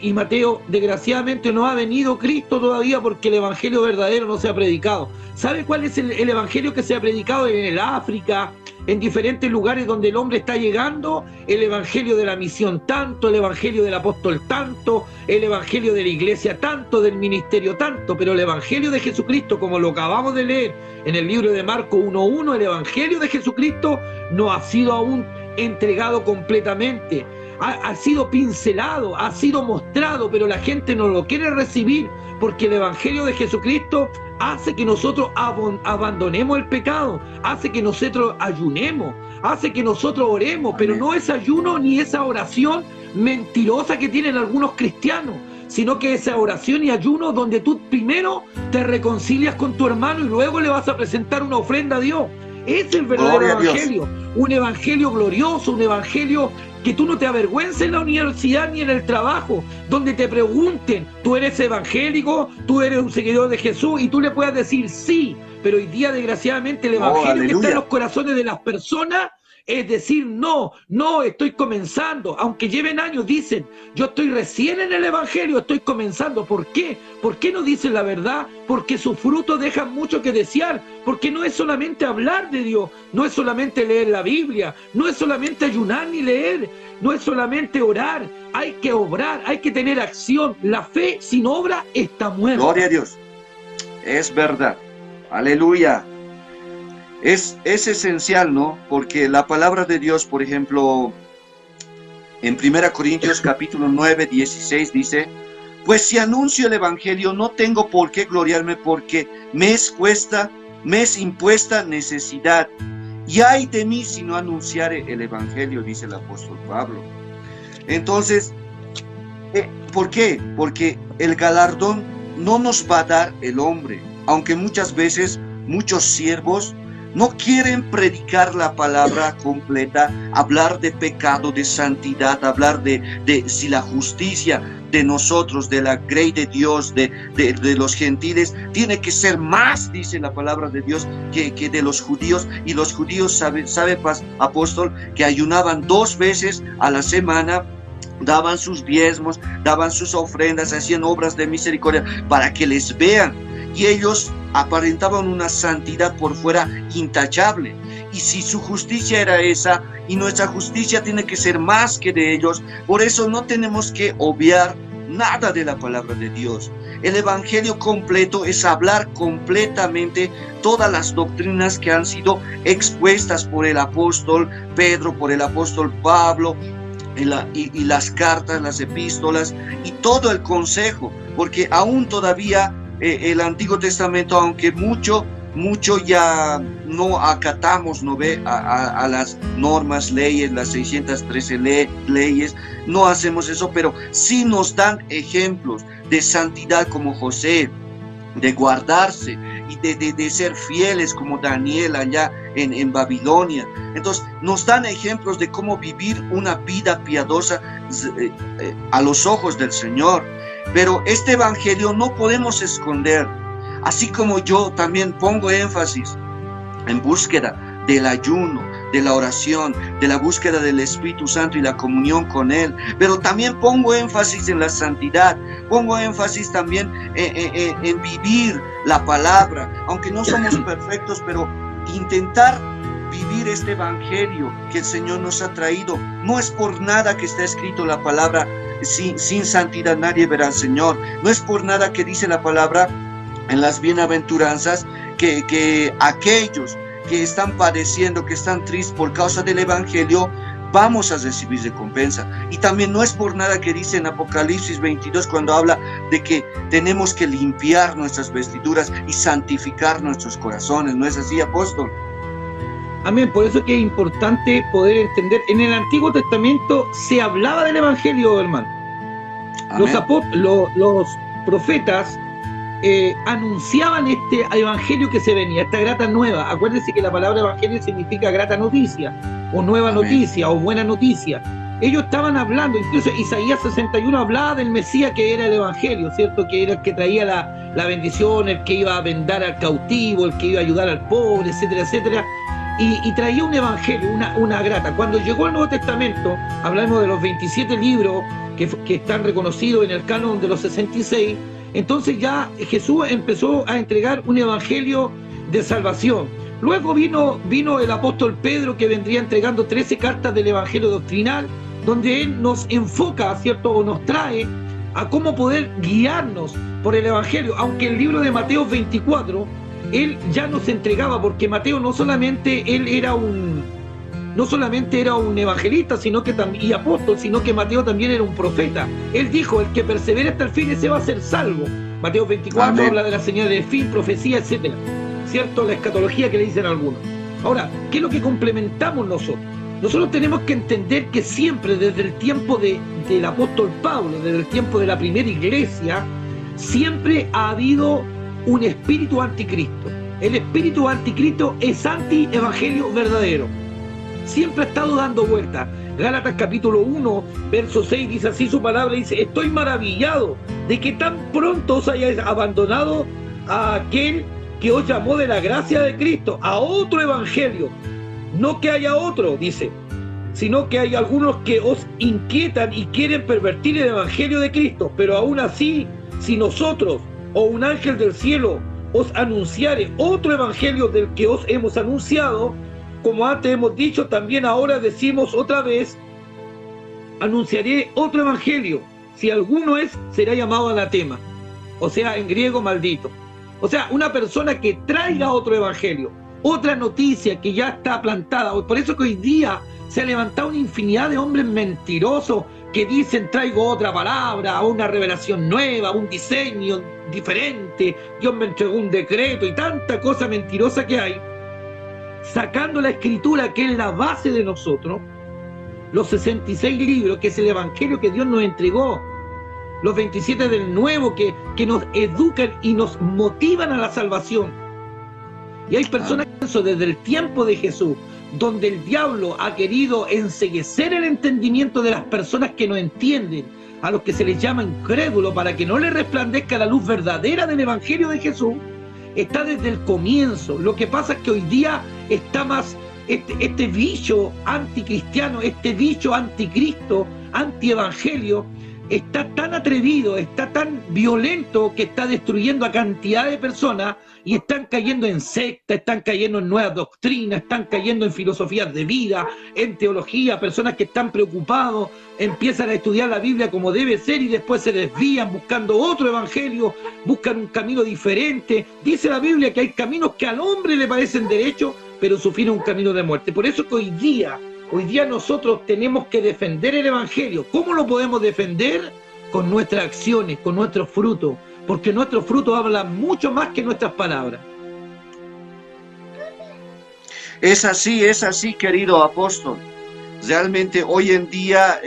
y Mateo, desgraciadamente no ha venido Cristo todavía porque el Evangelio verdadero no se ha predicado. ¿Sabe cuál es el Evangelio que se ha predicado en el África, en diferentes lugares donde el hombre está llegando? El Evangelio de la misión tanto, el Evangelio del apóstol tanto, el Evangelio de la iglesia tanto, del ministerio tanto, pero el Evangelio de Jesucristo, como lo acabamos de leer en el libro de Marcos 1:1, el Evangelio de Jesucristo no ha sido aún entregado completamente. Ha sido pincelado, ha sido mostrado, pero la gente no lo quiere recibir porque el Evangelio de Jesucristo hace que nosotros abandonemos el pecado, hace que nosotros ayunemos, hace que nosotros oremos, pero no es ayuno ni esa oración mentirosa que tienen algunos cristianos, sino que esa oración y ayuno donde tú primero te reconcilias con tu hermano y luego le vas a presentar una ofrenda a Dios. Es el verdadero Evangelio, un Evangelio glorioso, un Evangelio que tú no te avergüences en la universidad ni en el trabajo, donde te pregunten, ¿tú eres evangélico? ¿Tú eres un seguidor de Jesús? Y tú le puedas decir sí, pero hoy día desgraciadamente el Evangelio que está en los corazones de las personas es decir, no, estoy comenzando, aunque lleven años, dicen, yo estoy recién en el Evangelio, estoy comenzando. ¿Por qué? ¿Por qué no dicen la verdad? Porque sus frutos dejan mucho que desear, porque no es solamente hablar de Dios, no es solamente leer la Biblia, no es solamente ayunar ni leer, no es solamente orar, hay que obrar, hay que tener acción. La fe sin obra está muerta. Gloria a Dios, es verdad, aleluya. Es esencial, ¿no? Porque la palabra de Dios, por ejemplo, en 1 Corintios capítulo 9, 16 dice, pues si anuncio el Evangelio no tengo por qué gloriarme porque me es impuesta necesidad. Y ay de mí si no anunciare el Evangelio, dice el apóstol Pablo. Entonces, ¿por qué? Porque el galardón no nos va a dar el hombre, aunque muchas veces muchos siervos no quieren predicar la palabra completa, hablar de pecado, de santidad, hablar de si la justicia de nosotros, de la grey de Dios, de los gentiles, tiene que ser más, dice la palabra de Dios, que de los judíos. Y los judíos, sabe apóstol, que ayunaban 2 veces a la semana, daban sus diezmos, daban sus ofrendas, hacían obras de misericordia para que les vean. Y ellos aparentaban una santidad por fuera intachable. Y si su justicia era esa, y nuestra justicia tiene que ser más que de ellos, por eso no tenemos que obviar nada de la palabra de Dios. El Evangelio completo es hablar completamente todas las doctrinas que han sido expuestas por el apóstol Pedro, por el apóstol Pablo, y las cartas, las epístolas y todo el consejo, porque aún todavía el Antiguo Testamento, aunque mucho ya no acatamos, ¿no ve? A las normas, leyes, las 613 leyes, no hacemos eso, pero sí nos dan ejemplos de santidad como José, de guardarse y de ser fieles como Daniel allá en Babilonia. Entonces nos dan ejemplos de cómo vivir una vida piadosa a los ojos del Señor. Pero este Evangelio no podemos esconder, así como yo también pongo énfasis en búsqueda del ayuno, de la oración, de la búsqueda del Espíritu Santo y la comunión con Él, pero también pongo énfasis en la santidad, pongo énfasis también en vivir la palabra, aunque no somos perfectos, pero intentar vivir este evangelio que el Señor nos ha traído. No es por nada que está escrito la palabra, sin santidad nadie verá al Señor. No es por nada que dice la palabra en las bienaventuranzas que aquellos que están padeciendo, que están tristes por causa del evangelio, vamos a recibir recompensa. Y también no es por nada que dice en Apocalipsis 22, cuando habla de que tenemos que limpiar nuestras vestiduras y santificar nuestros corazones. ¿No es así, apóstol? Amén. Por eso es que es importante poder entender. En el Antiguo Testamento se hablaba del evangelio, hermano. Los profetas anunciaban este evangelio que se venía, esta grata nueva. Acuérdense que la palabra evangelio significa grata noticia, o nueva noticia, o buena noticia. Ellos estaban hablando, incluso Isaías 61 hablaba del Mesías, que era el evangelio, ¿cierto? Que era el que traía la bendición, el que iba a vendar al cautivo, el que iba a ayudar al pobre, etcétera, etcétera. Y traía un evangelio, una grata. Cuando llegó el Nuevo Testamento, hablamos de los 27 libros que están reconocidos en el canon de los 66. Entonces ya Jesús empezó a entregar un evangelio de salvación. Luego vino el apóstol Pedro, que vendría entregando 13 cartas del evangelio doctrinal, donde él nos enfoca, ¿cierto?, o nos trae a cómo poder guiarnos por el evangelio. Aunque el libro de Mateo 24, él ya nos entregaba, porque Mateo no solamente era un evangelista, sino que y apóstol, sino que Mateo también era un profeta. Él dijo: el que persevere hasta el fin, ese va a ser salvo. Mateo 24 Amén. Habla de la señal del fin, profecía, etcétera, ¿cierto? La escatología que le dicen algunos. Ahora, ¿qué es lo que complementamos nosotros? Nosotros tenemos que entender que siempre, desde el tiempo del apóstol Pablo, desde el tiempo de la primera iglesia, siempre ha habido un espíritu anticristo. El espíritu anticristo es anti-evangelio verdadero. Siempre ha estado dando vueltas. Gálatas capítulo 1, verso 6 dice así su palabra, dice: estoy maravillado de que tan pronto os hayáis abandonado a aquel que os llamó de la gracia de Cristo a otro evangelio. No que haya otro, dice, sino que hay algunos que os inquietan y quieren pervertir el evangelio de Cristo. Pero aún así, si nosotros o un ángel del cielo os anunciare otro evangelio del que os hemos anunciado, como antes hemos dicho, también ahora decimos otra vez: anunciaré otro evangelio. Si alguno es, será llamado anatema, o sea, en griego, maldito. O sea, una persona que traiga otro evangelio, otra noticia que ya está plantada. Por eso que hoy día se ha levantado una infinidad de hombres mentirosos que dicen: traigo otra palabra, una revelación nueva, un diseño diferente, Dios me entregó un decreto, y tanta cosa mentirosa que hay, sacando la escritura, que es la base de nosotros, los 66 libros, que es el evangelio que Dios nos entregó, los 27 del nuevo, que nos educan y nos motivan a la salvación. Y hay personas que desde el tiempo de Jesús, donde el diablo ha querido enceguecer el entendimiento de las personas que no entienden, a los que se les llama incrédulos, para que no les resplandezca la luz verdadera del evangelio de Jesús, está desde el comienzo. Lo que pasa es que hoy día está más este bicho anticristiano, este bicho anticristo, antievangelio, está tan atrevido, está tan violento, que está destruyendo a cantidad de personas, y están cayendo en sectas, están cayendo en nuevas doctrinas, están cayendo en filosofías de vida, en teología. Personas que están preocupados empiezan a estudiar la Biblia como debe ser y después se desvían buscando otro evangelio, buscan un camino diferente. Dice la Biblia que hay caminos que al hombre le parecen derechos, pero su fin es un camino de muerte. Por eso que hoy día nosotros tenemos que defender el evangelio. ¿Cómo lo podemos defender? Con nuestras acciones, con nuestros frutos, porque nuestros frutos hablan mucho más que nuestras palabras. Es así, querido apóstol. Realmente hoy en día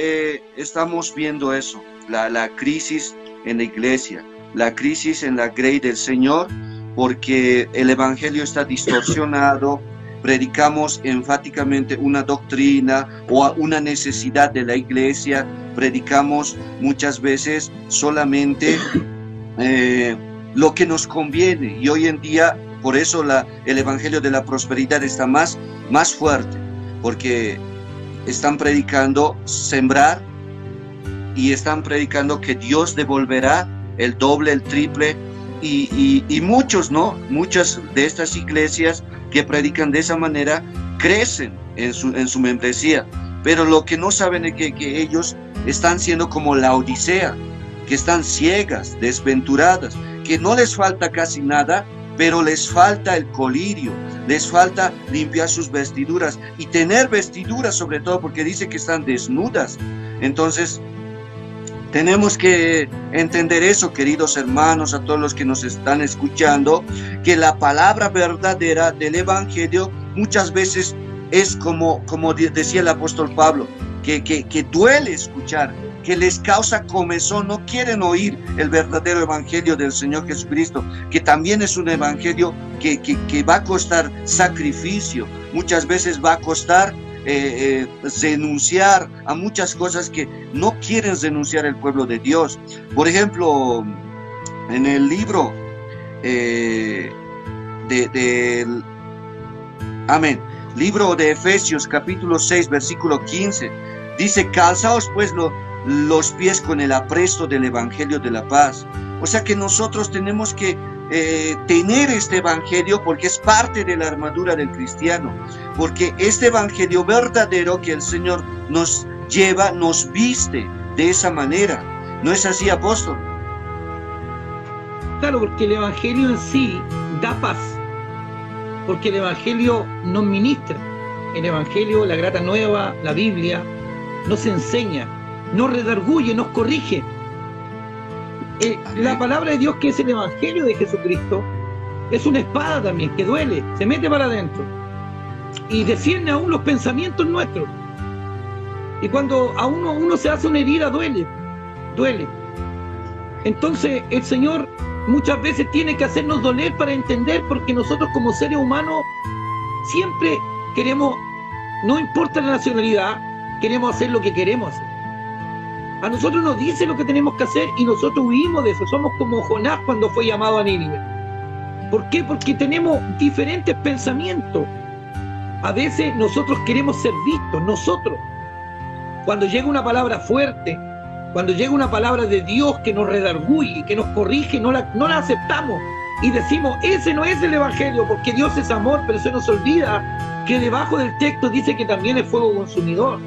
estamos viendo eso, la crisis en la iglesia, la crisis en la grey del Señor, porque el evangelio está distorsionado. Predicamos enfáticamente una doctrina o una necesidad de la iglesia, predicamos muchas veces solamente lo que nos conviene, y hoy en día por eso el evangelio de la prosperidad está más fuerte, porque están predicando sembrar y están predicando que Dios devolverá el doble, el triple, y muchas de estas iglesias que predican de esa manera crecen en su membresía, pero lo que no saben es que ellos están siendo como la Odisea, que están ciegas, desventuradas, que no les falta casi nada, pero les falta el colirio, les falta limpiar sus vestiduras y tener vestiduras sobre todo, porque dice que están desnudas. Entonces, tenemos que entender eso, queridos hermanos, a todos los que nos están escuchando, que la palabra verdadera del Evangelio muchas veces es como decía el apóstol Pablo, que duele escuchar, que les causa comezón, no quieren oír el verdadero evangelio del Señor Jesucristo, que también es un evangelio que va a costar sacrificio, muchas veces va a costar renunciar a muchas cosas que no quieren renunciar el pueblo de Dios. Por ejemplo, en el libro libro de Efesios capítulo 6 versículo 15, dice: calzaos pues los pies con el apresto del evangelio de la paz. O sea que nosotros tenemos que tener este evangelio, porque es parte de la armadura del cristiano, porque este evangelio verdadero que el Señor nos lleva, nos viste de esa manera. ¿No es así, apóstol? Claro, porque el evangelio en sí da paz, porque el evangelio nos ministra, el evangelio, la grata nueva, la Biblia, nos enseña, nos redarguye, nos corrige. La palabra de Dios, que es el evangelio de Jesucristo, es una espada también, que duele, se mete para adentro y desciende aún los pensamientos nuestros. Y cuando a uno se hace una herida, duele. Entonces el Señor muchas veces tiene que hacernos doler para entender, porque nosotros como seres humanos siempre queremos, no importa la nacionalidad, queremos hacer lo que queremos hacer. A nosotros nos dice lo que tenemos que hacer y nosotros huimos de eso. Somos como Jonás cuando fue llamado a Nínive. ¿Por qué? Porque tenemos diferentes pensamientos. A veces nosotros queremos ser vistos, nosotros. Cuando llega una palabra fuerte, cuando llega una palabra de Dios que nos redarguye, que nos corrige, no la aceptamos y decimos: ese no es el evangelio, porque Dios es amor, pero se nos olvida que debajo del texto dice que también es fuego consumidor.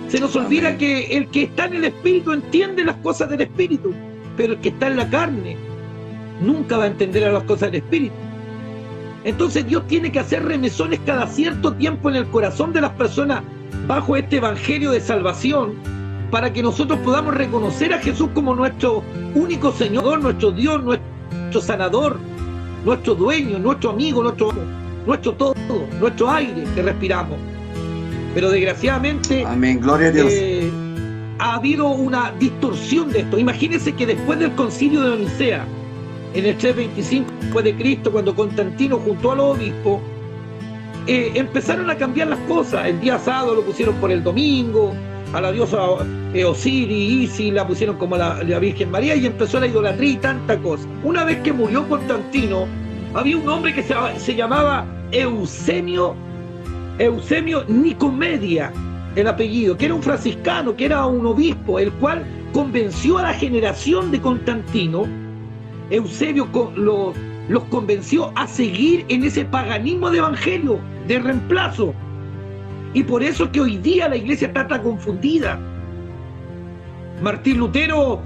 Se nos olvida que el que está en el Espíritu entiende las cosas del Espíritu, pero el que está en la carne nunca va a entender las cosas del Espíritu. Entonces Dios tiene que hacer remesones cada cierto tiempo en el corazón de las personas bajo este evangelio de salvación, para que nosotros podamos reconocer a Jesús como nuestro único Señor, nuestro Dios, nuestro sanador, nuestro dueño, nuestro amigo, nuestro todo, nuestro aire que respiramos. Pero desgraciadamente, amén, gloria a Dios, ha habido una distorsión de esto. Imagínense que después del concilio de Nicea, en el 325 después de Cristo, cuando Constantino juntó a los obispos, empezaron a cambiar las cosas. El día sábado lo pusieron por el domingo, a la diosa Osiris, Isis la pusieron como la Virgen María, y empezó la idolatría y tanta cosa. Una vez que murió Constantino, había un hombre que se llamaba Eusebio Nicomedia, el apellido, que era un franciscano, que era un obispo, el cual convenció a la generación de Constantino. Eusebio los convenció a seguir en ese paganismo de evangelio, de reemplazo. Y por eso es que hoy día la iglesia está tan confundida. Martín Lutero,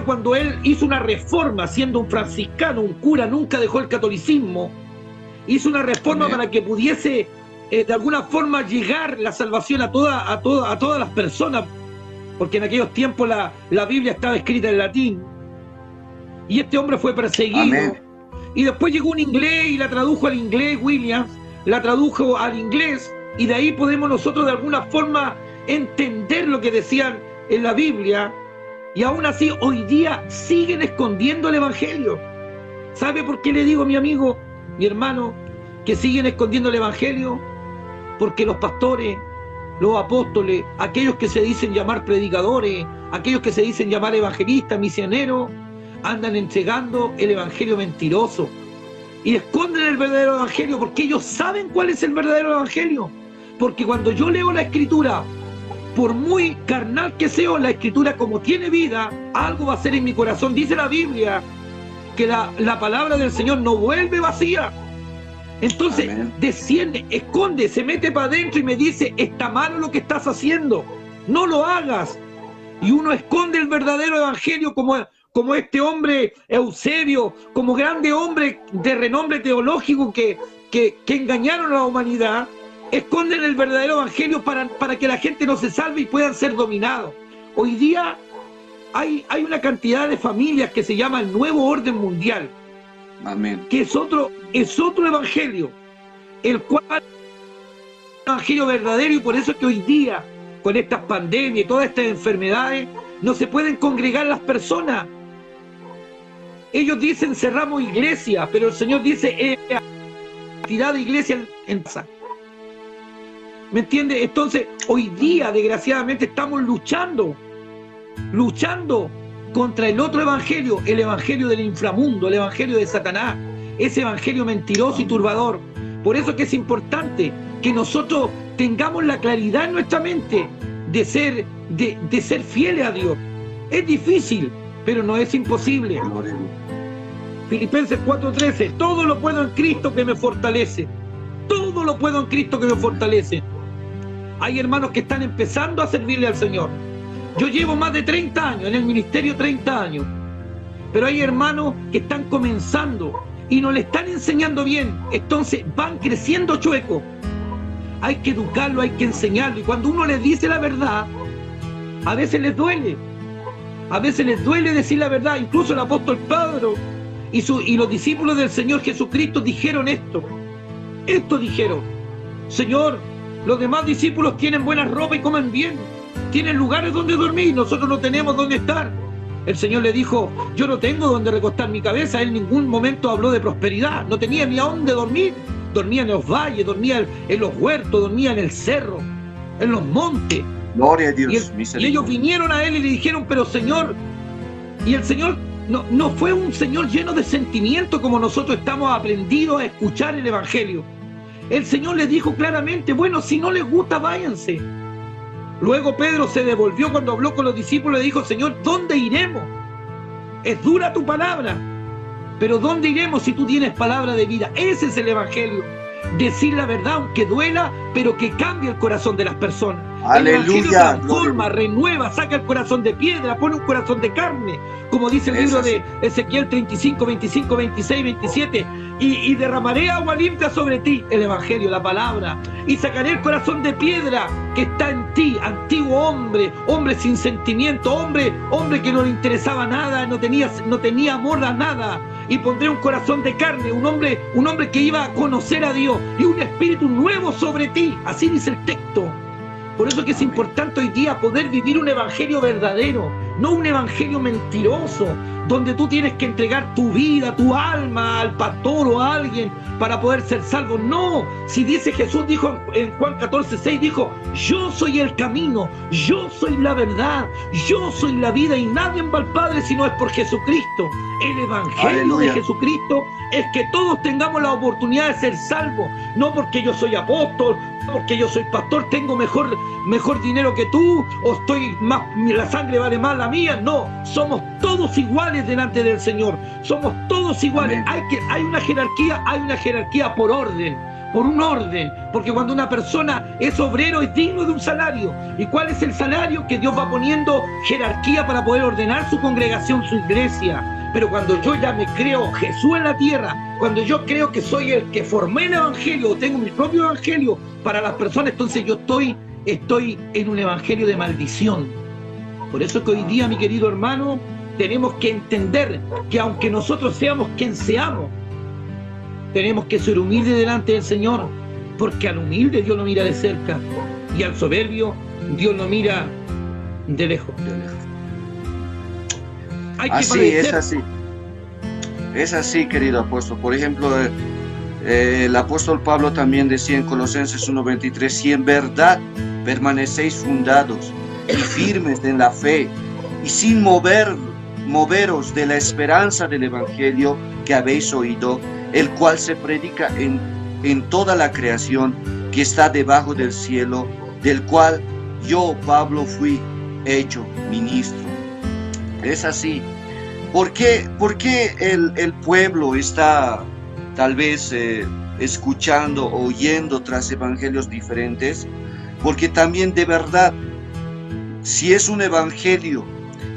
cuando él hizo una reforma, siendo un franciscano, un cura, nunca dejó el catolicismo, hizo una reforma para que pudiese de alguna forma llegar la salvación a todas las personas, porque en aquellos tiempos la Biblia estaba escrita en latín, y este hombre fue perseguido. Amén. Y después llegó un inglés y la tradujo al inglés, Williams, la tradujo al inglés, y de ahí podemos nosotros de alguna forma entender lo que decían en la Biblia, y aún así hoy día siguen escondiendo el evangelio. ¿Sabe por qué le digo, mi amigo, mi hermano, que siguen escondiendo el evangelio? Porque los pastores, los apóstoles, aquellos que se dicen llamar predicadores, aquellos que se dicen llamar evangelistas, misioneros, andan entregando el evangelio mentiroso y esconden el verdadero evangelio, porque ellos saben cuál es el verdadero evangelio. Porque cuando yo leo la escritura, por muy carnal que sea, la escritura como tiene vida, algo va a hacer en mi corazón. Dice la Biblia que la palabra del Señor no vuelve vacía, Entonces, Amén. desciende, esconde, se mete para adentro y me dice, está malo lo que estás haciendo, no lo hagas. Y uno esconde el verdadero evangelio como este hombre Eusebio, como grande hombre de renombre teológico que engañaron a la humanidad, esconden el verdadero evangelio para que la gente no se salve y puedan ser dominados. Hoy día hay una cantidad de familias que se llama el Nuevo Orden Mundial, Amén. que es otro evangelio, el cual es un evangelio verdadero, y por eso es que hoy día, con estas pandemias y todas estas enfermedades, no se pueden congregar las personas. Ellos dicen cerramos iglesias, pero el Señor dice tirada iglesia en casa. ¿Me entiende? Entonces, hoy día, desgraciadamente, estamos luchando contra el otro evangelio, el evangelio del inframundo, el evangelio de Satanás, ese evangelio mentiroso y turbador. Por eso que es importante que nosotros tengamos la claridad en nuestra mente de ser fieles a Dios. Es difícil, pero no es imposible. Filipenses 4:13, todo lo puedo en Cristo que me fortalece. Todo lo puedo en Cristo que me fortalece. Hay hermanos que están empezando a servirle al Señor. Yo llevo más de 30 años, en el ministerio 30 años. Pero hay hermanos que están comenzando y no le están enseñando bien. Entonces van creciendo chuecos. Hay que educarlo, hay que enseñarlo. Y cuando uno les dice la verdad, a veces les duele. A veces les duele decir la verdad. Incluso el apóstol Pedro y los discípulos del Señor Jesucristo dijeron esto. Esto dijeron: Señor, los demás discípulos tienen buena ropa y comen bien, tienen lugares donde dormir, nosotros no tenemos donde estar. El Señor le dijo: yo no tengo donde recostar mi cabeza. Él en ningún momento habló de prosperidad, no tenía ni a dónde dormir. Dormía en los valles, dormía en los huertos, dormía en el cerro, en los montes. Gloria a Dios. Y ellos vinieron a Él y le dijeron: pero Señor, y el Señor no fue un Señor lleno de sentimiento como nosotros estamos aprendidos a escuchar el Evangelio. El Señor les dijo claramente: bueno, si no les gusta, váyanse. Luego Pedro se devolvió cuando habló con los discípulos y le dijo: Señor, ¿dónde iremos? Es dura tu palabra, pero ¿dónde iremos si tú tienes palabra de vida? Ese es el Evangelio. Decir la verdad aunque duela, pero que cambie el corazón de las personas. Aleluya. El Evangelio transforma, renueva, saca el corazón de piedra, pone un corazón de carne, como dice el libro de Ezequiel 35, 25, 26, 27. Y derramaré agua limpia sobre ti, el Evangelio, la palabra, y sacaré el corazón de piedra que está en ti, antiguo hombre, hombre sin sentimiento, hombre que no le interesaba nada, no tenía amor a nada, y pondré un corazón de carne, un hombre que iba a conocer a Dios, y un espíritu nuevo sobre ti. Así dice el texto. Por eso que es importante hoy día poder vivir un evangelio verdadero, no un evangelio mentiroso, donde tú tienes que entregar tu vida, tu alma al pastor o a alguien para poder ser salvo. No, si dice Jesús, dijo en Juan 14:6, dijo: yo soy el camino, yo soy la verdad, yo soy la vida, y nadie va al Padre si no es por Jesucristo. El evangelio de Jesucristo es que todos tengamos la oportunidad de ser salvos, no porque yo soy apóstol, porque yo soy pastor, tengo mejor dinero que tú, o estoy más, la sangre vale más la mía. No, somos todos iguales delante del Señor, somos todos iguales. Hay una jerarquía por orden, por un orden, porque cuando una persona es obrero es digno de un salario. ¿Y cuál es el salario? Que Dios va poniendo jerarquía para poder ordenar su congregación, su iglesia. Pero cuando yo ya me creo Jesús en la tierra, cuando yo creo que soy el que formé el evangelio, tengo mi propio evangelio para las personas, entonces yo estoy en un evangelio de maldición. Por eso que hoy día, mi querido hermano, tenemos que entender que aunque nosotros seamos quien seamos, tenemos que ser humildes delante del Señor, porque al humilde Dios lo mira de cerca y al soberbio Dios lo mira de lejos. Es así, querido apóstol. Por ejemplo, el apóstol Pablo también decía en Colosenses 1:23: si en verdad permanecéis fundados y firmes en la fe, y sin moveros de la esperanza del evangelio que habéis oído, el cual se predica en toda la creación que está debajo del cielo, del cual yo, Pablo, fui hecho ministro. Es así. ¿Por qué el pueblo está tal vez escuchando, oyendo tras evangelios diferentes, porque también de verdad, si es un evangelio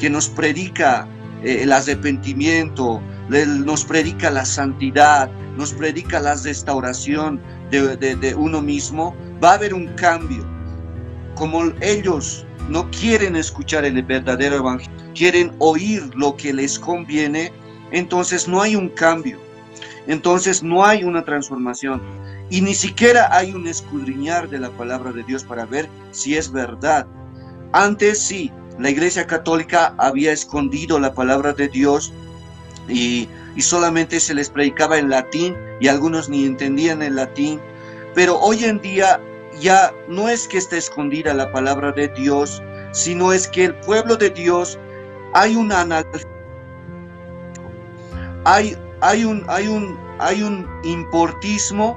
que nos predica el arrepentimiento, nos predica la santidad, nos predica la restauración de uno mismo, va a haber un cambio. Como ellos no quieren escuchar el verdadero evangelio, quieren oír lo que les conviene, entonces no hay un cambio, entonces no hay una transformación, y ni siquiera hay un escudriñar de la palabra de Dios para ver si es verdad. Antes sí, la Iglesia Católica había escondido la palabra de Dios y solamente se les predicaba en latín y algunos ni entendían el latín, pero hoy en día ya no es que esté escondida la palabra de Dios, sino es que el pueblo de Dios hay un importismo,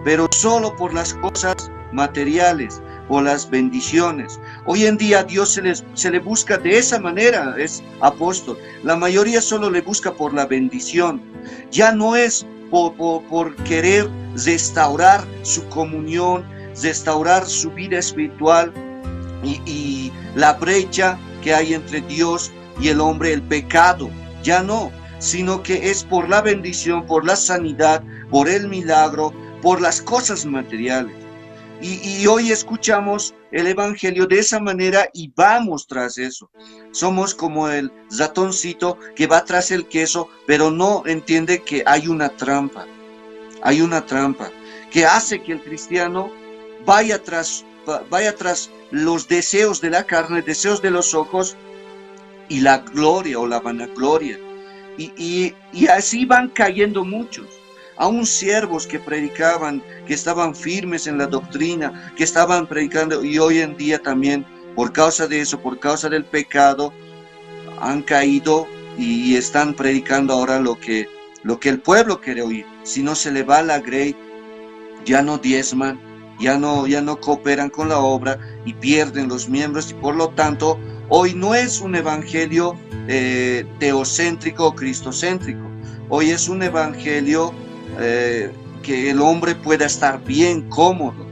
pero solo por las cosas materiales, por las bendiciones. Hoy en día a Dios se le busca de esa manera, es apóstol. La mayoría solo le busca por la bendición. Ya no es por querer restaurar su comunión, restaurar su vida espiritual y la brecha que hay entre Dios y el hombre, el pecado. Ya no, sino que es por la bendición, por la sanidad, por el milagro, por las cosas materiales. Y hoy escuchamos el evangelio de esa manera y vamos tras eso. Somos como el ratoncito que va tras el queso, pero no entiende que hay una trampa. Hay una trampa que hace que el cristiano vaya tras los deseos de la carne, deseos de los ojos y la gloria o la vanagloria. Y así van cayendo muchos. Aún siervos que predicaban, que estaban firmes en la doctrina, que estaban predicando, y hoy en día también, por causa de eso, por causa del pecado, han caído y están predicando ahora lo que el pueblo quiere oír. Si no se le va la grey, ya no diezman, ya no cooperan con la obra y pierden los miembros, y por lo tanto, hoy no es un evangelio teocéntrico o cristocéntrico. Hoy es un evangelio que el hombre pueda estar bien cómodo.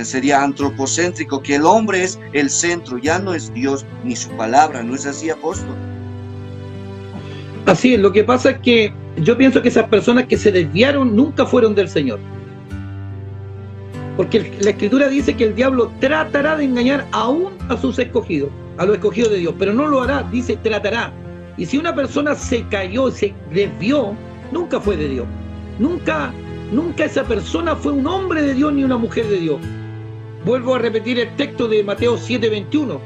Sería antropocéntrico, que el hombre es el centro, ya no es Dios ni su palabra. ¿No es así, apóstol? Así es. Lo que pasa es que yo pienso que esas personas que se desviaron nunca fueron del Señor, porque la Escritura dice que el diablo tratará de engañar aún a sus escogidos, a los escogidos de Dios, pero no lo hará, dice tratará. Y si una persona se cayó, se desvió, nunca fue de Dios. Nunca esa persona fue un hombre de Dios ni una mujer de Dios. Vuelvo a repetir el texto de Mateo 7:21.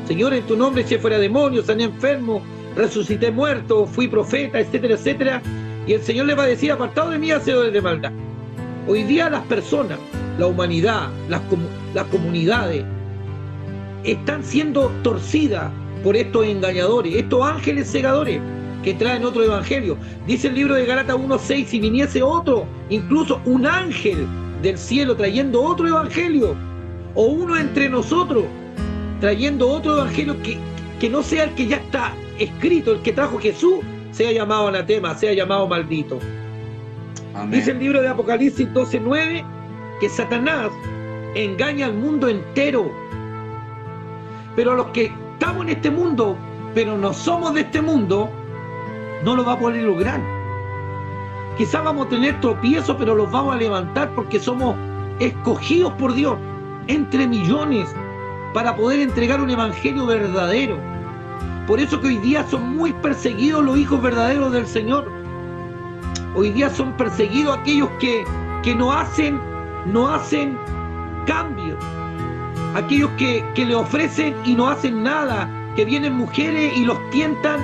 Señor, en tu nombre eché fuera demonios, sané enfermos, resucité muertos, fui profeta, etcétera, etcétera. Y el Señor le va a decir: apartado de mí, hacedores de maldad. Hoy día las personas, la humanidad, las comunidades están siendo torcidas por estos engañadores, estos ángeles cegadores que traen otro evangelio. Dice el libro de Gálatas 1:6: si viniese otro, incluso un ángel del cielo trayendo otro evangelio, o uno entre nosotros trayendo otro evangelio que no sea el que ya está escrito, el que trajo Jesús, sea llamado anatema, sea llamado maldito. Amén. Dice el libro de Apocalipsis 12:9 que Satanás engaña al mundo entero, pero a los que estamos en este mundo, pero no somos de este mundo, no lo va a poder lograr. Quizás vamos a tener tropiezos, pero los vamos a levantar porque somos escogidos por Dios entre millones para poder entregar un evangelio verdadero. Por eso que hoy día son muy perseguidos los hijos verdaderos del Señor. Hoy día son perseguidos aquellos que no hacen cambios, aquellos que le ofrecen y no hacen nada, que vienen mujeres y los tientan,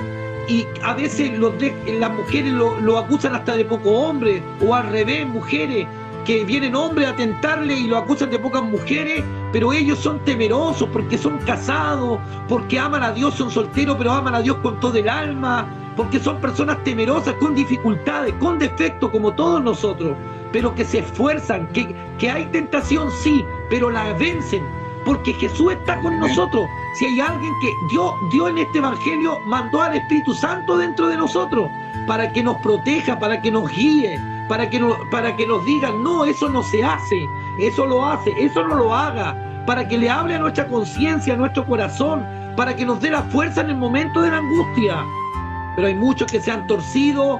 y a veces las mujeres lo acusan hasta de poco hombre, o al revés, mujeres que vienen hombres a tentarle y lo acusan de pocas mujeres, pero ellos son temerosos porque son casados, porque aman a Dios, son solteros, pero aman a Dios con todo el alma, porque son personas temerosas, con dificultades, con defectos como todos nosotros, pero que se esfuerzan, que hay tentación, sí, pero la vencen, porque Jesús está con nosotros. Si hay alguien que Dios en este evangelio mandó al Espíritu Santo dentro de nosotros, para que nos proteja, para que nos guíe, para que nos diga, no, eso no se hace, eso lo hace, eso no lo haga, para que le hable a nuestra conciencia, a nuestro corazón, para que nos dé la fuerza en el momento de la angustia. Pero hay muchos que se han torcido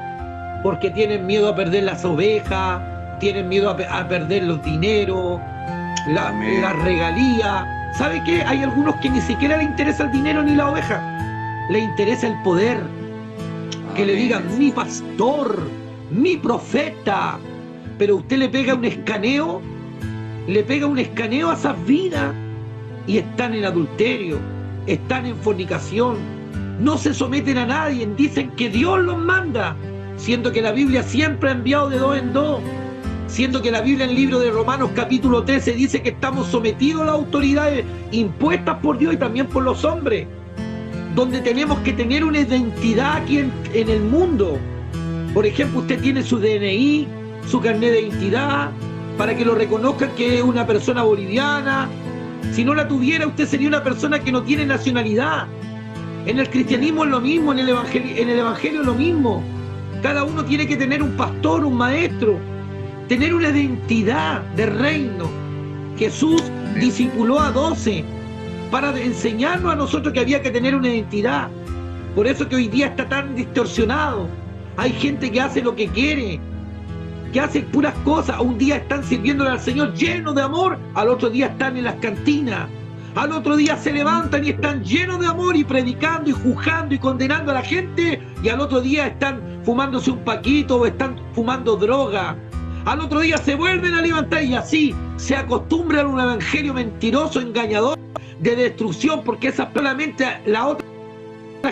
porque tienen miedo a perder las ovejas, tienen miedo a perder los dineros, la regalía. ¿Sabe qué? Hay algunos que ni siquiera le interesa el dinero ni la oveja, le interesa el poder. Que le digan, mi pastor, mi profeta. Pero usted le pega un escaneo a esas vidas y están en adulterio, están en fornicación, no se someten a nadie, dicen que Dios los manda, siendo que la Biblia siempre ha enviado de dos en dos, siendo que la Biblia en el libro de Romanos capítulo 13 dice que estamos sometidos a las autoridades impuestas por Dios y también por los hombres, donde tenemos que tener una identidad aquí en el mundo. Por ejemplo, usted tiene su DNI, su carnet de identidad, para que lo reconozcan que es una persona boliviana. Si no la tuviera, usted sería una persona que no tiene nacionalidad. En el cristianismo es lo mismo, en el evangelio es lo mismo. Cada uno tiene que tener un pastor, un maestro, tener una identidad de reino. Jesús discipuló a 12 para enseñarnos a nosotros que había que tener una identidad. Por eso que hoy día está tan distorsionado. Hay gente que hace lo que quiere, que hace puras cosas. Un día están sirviéndole al Señor llenos de amor, al otro día están en las cantinas, al otro día se levantan y están llenos de amor y predicando y juzgando y condenando a la gente, y al otro día están fumándose un paquito o están fumando droga. Al otro día se vuelven a levantar y así se acostumbran a un evangelio mentiroso, engañador, de destrucción, porque esa solamente la otra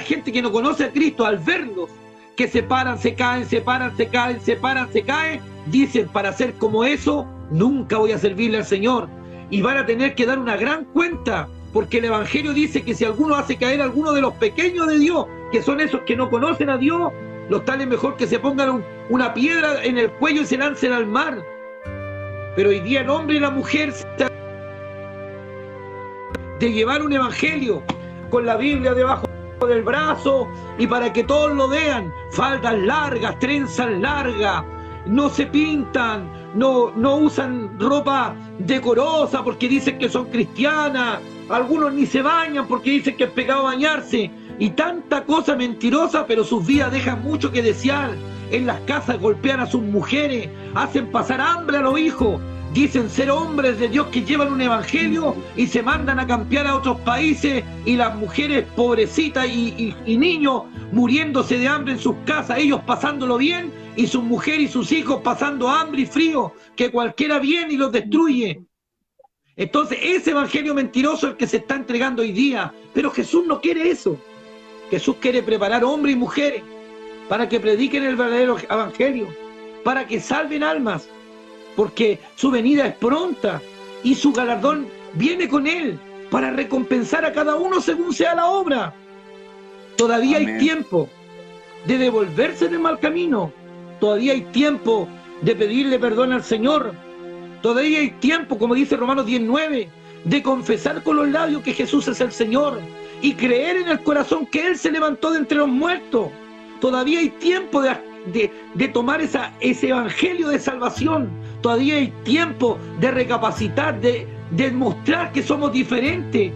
gente que no conoce a Cristo, al verlos que se paran, se caen, se paran, se caen, se paran, se caen, dicen, para ser como eso, nunca voy a servirle al Señor. Y van a tener que dar una gran cuenta, porque el Evangelio dice que si alguno hace caer a alguno de los pequeños de Dios, que son esos que no conocen a Dios, los tales mejor que se pongan una piedra en el cuello y se lancen al mar. Pero hoy día el hombre y la mujer de llevar un Evangelio con la Biblia debajo del brazo y para que todos lo vean, faldas largas, trenzas largas, no se pintan, no usan ropa decorosa porque dicen que son cristianas, algunos ni se bañan porque dicen que es pecado bañarse, y tanta cosa mentirosa, pero sus vidas dejan mucho que desear. En las casas golpean a sus mujeres, hacen pasar hambre a los hijos, dicen ser hombres de Dios que llevan un evangelio y se mandan a campear a otros países, y las mujeres pobrecitas y niños muriéndose de hambre en sus casas, ellos pasándolo bien, y sus mujeres y sus hijos pasando hambre y frío, que cualquiera viene y los destruye. Entonces ese evangelio mentiroso es el que se está entregando hoy día, pero Jesús no quiere eso. Jesús quiere preparar hombres y mujeres para que prediquen el verdadero evangelio, para que salven almas, porque su venida es pronta y su galardón viene con él para recompensar a cada uno según sea la obra. Todavía Amén. Hay tiempo de devolverse del mal camino, todavía hay tiempo de pedirle perdón al Señor, todavía hay tiempo, como dice Romanos 10:9, de confesar con los labios que Jesús es el Señor y creer en el corazón que Él se levantó de entre los muertos. Todavía hay tiempo de tomar ese evangelio de salvación. Todavía hay tiempo de recapacitar, de mostrar que somos diferentes.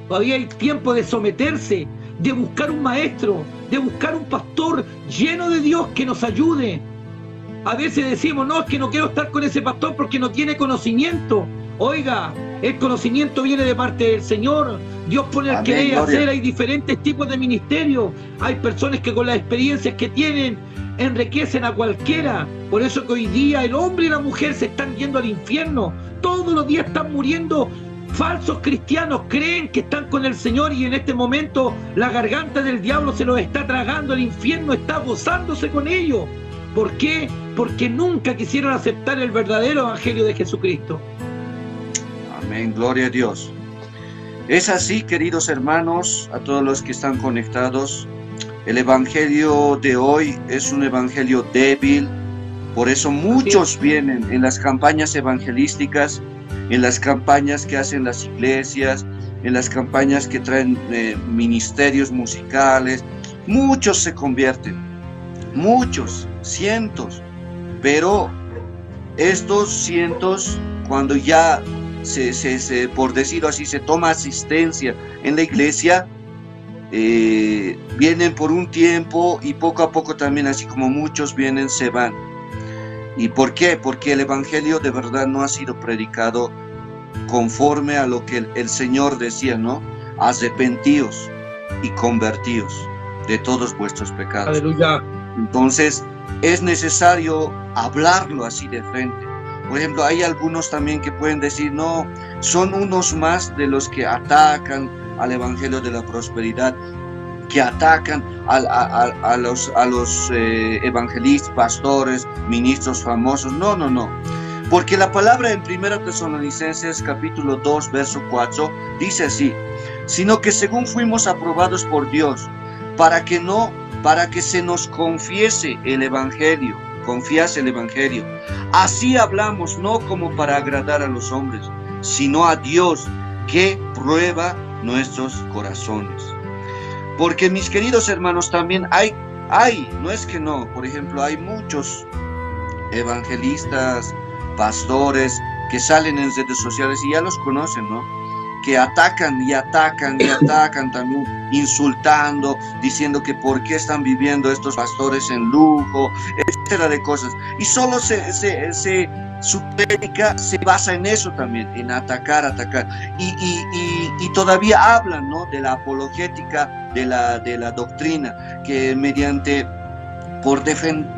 Todavía hay tiempo de someterse, de buscar un maestro, de buscar un pastor lleno de Dios que nos ayude. A veces decimos, no, es que no quiero estar con ese pastor porque no tiene conocimiento. Oiga, el conocimiento viene de parte del Señor. Dios pone el que debe hacer. Hay diferentes tipos de ministerios. Hay personas que con las experiencias que tienen enriquecen a cualquiera. Por eso que hoy día el hombre y la mujer se están yendo al infierno. Todos los días están muriendo falsos cristianos. Creen que están con el Señor y en este momento la garganta del diablo se los está tragando. El infierno está gozándose con ellos. ¿Por qué? Porque nunca quisieron aceptar el verdadero evangelio de Jesucristo. Amén, gloria a Dios. Es así, queridos hermanos, a todos los que están conectados. El evangelio de hoy es un evangelio débil, por eso muchos vienen en las campañas evangelísticas, en las campañas que hacen las iglesias, en las campañas que traen ministerios musicales, muchos se convierten. muchos, cientos, pero estos cientos, cuando ya por decirlo así, se toma asistencia en la iglesia, vienen por un tiempo y poco a poco también, así como muchos vienen, se van. ¿Y por qué? Porque el evangelio de verdad no ha sido predicado conforme a lo que el Señor decía, ¿no? Arrepentíos y convertíos de todos vuestros pecados. Aleluya. Entonces es necesario hablarlo así de frente. Por ejemplo, hay algunos también que pueden decir, no, son unos más de los que atacan al evangelio de la prosperidad, que atacan a los evangelistas, pastores, ministros famosos. No, no, no. Porque la palabra en 1 Tesalonicenses capítulo 2, verso 4, dice así: sino que según fuimos aprobados por Dios, para que se nos confiese el evangelio, así hablamos, no como para agradar a los hombres, sino a Dios, que prueba nuestros corazones. Porque, mis queridos hermanos, también hay, no es que no, por ejemplo, hay muchos evangelistas, pastores que salen en redes sociales y ya los conocen, ¿no? Que atacan también, insultando, diciendo que por qué están viviendo estos pastores en lujo, etcétera de cosas. Y solo su prédica se basa en eso también, en atacar. Y todavía hablan, ¿no?, de la apologética de la doctrina, que mediante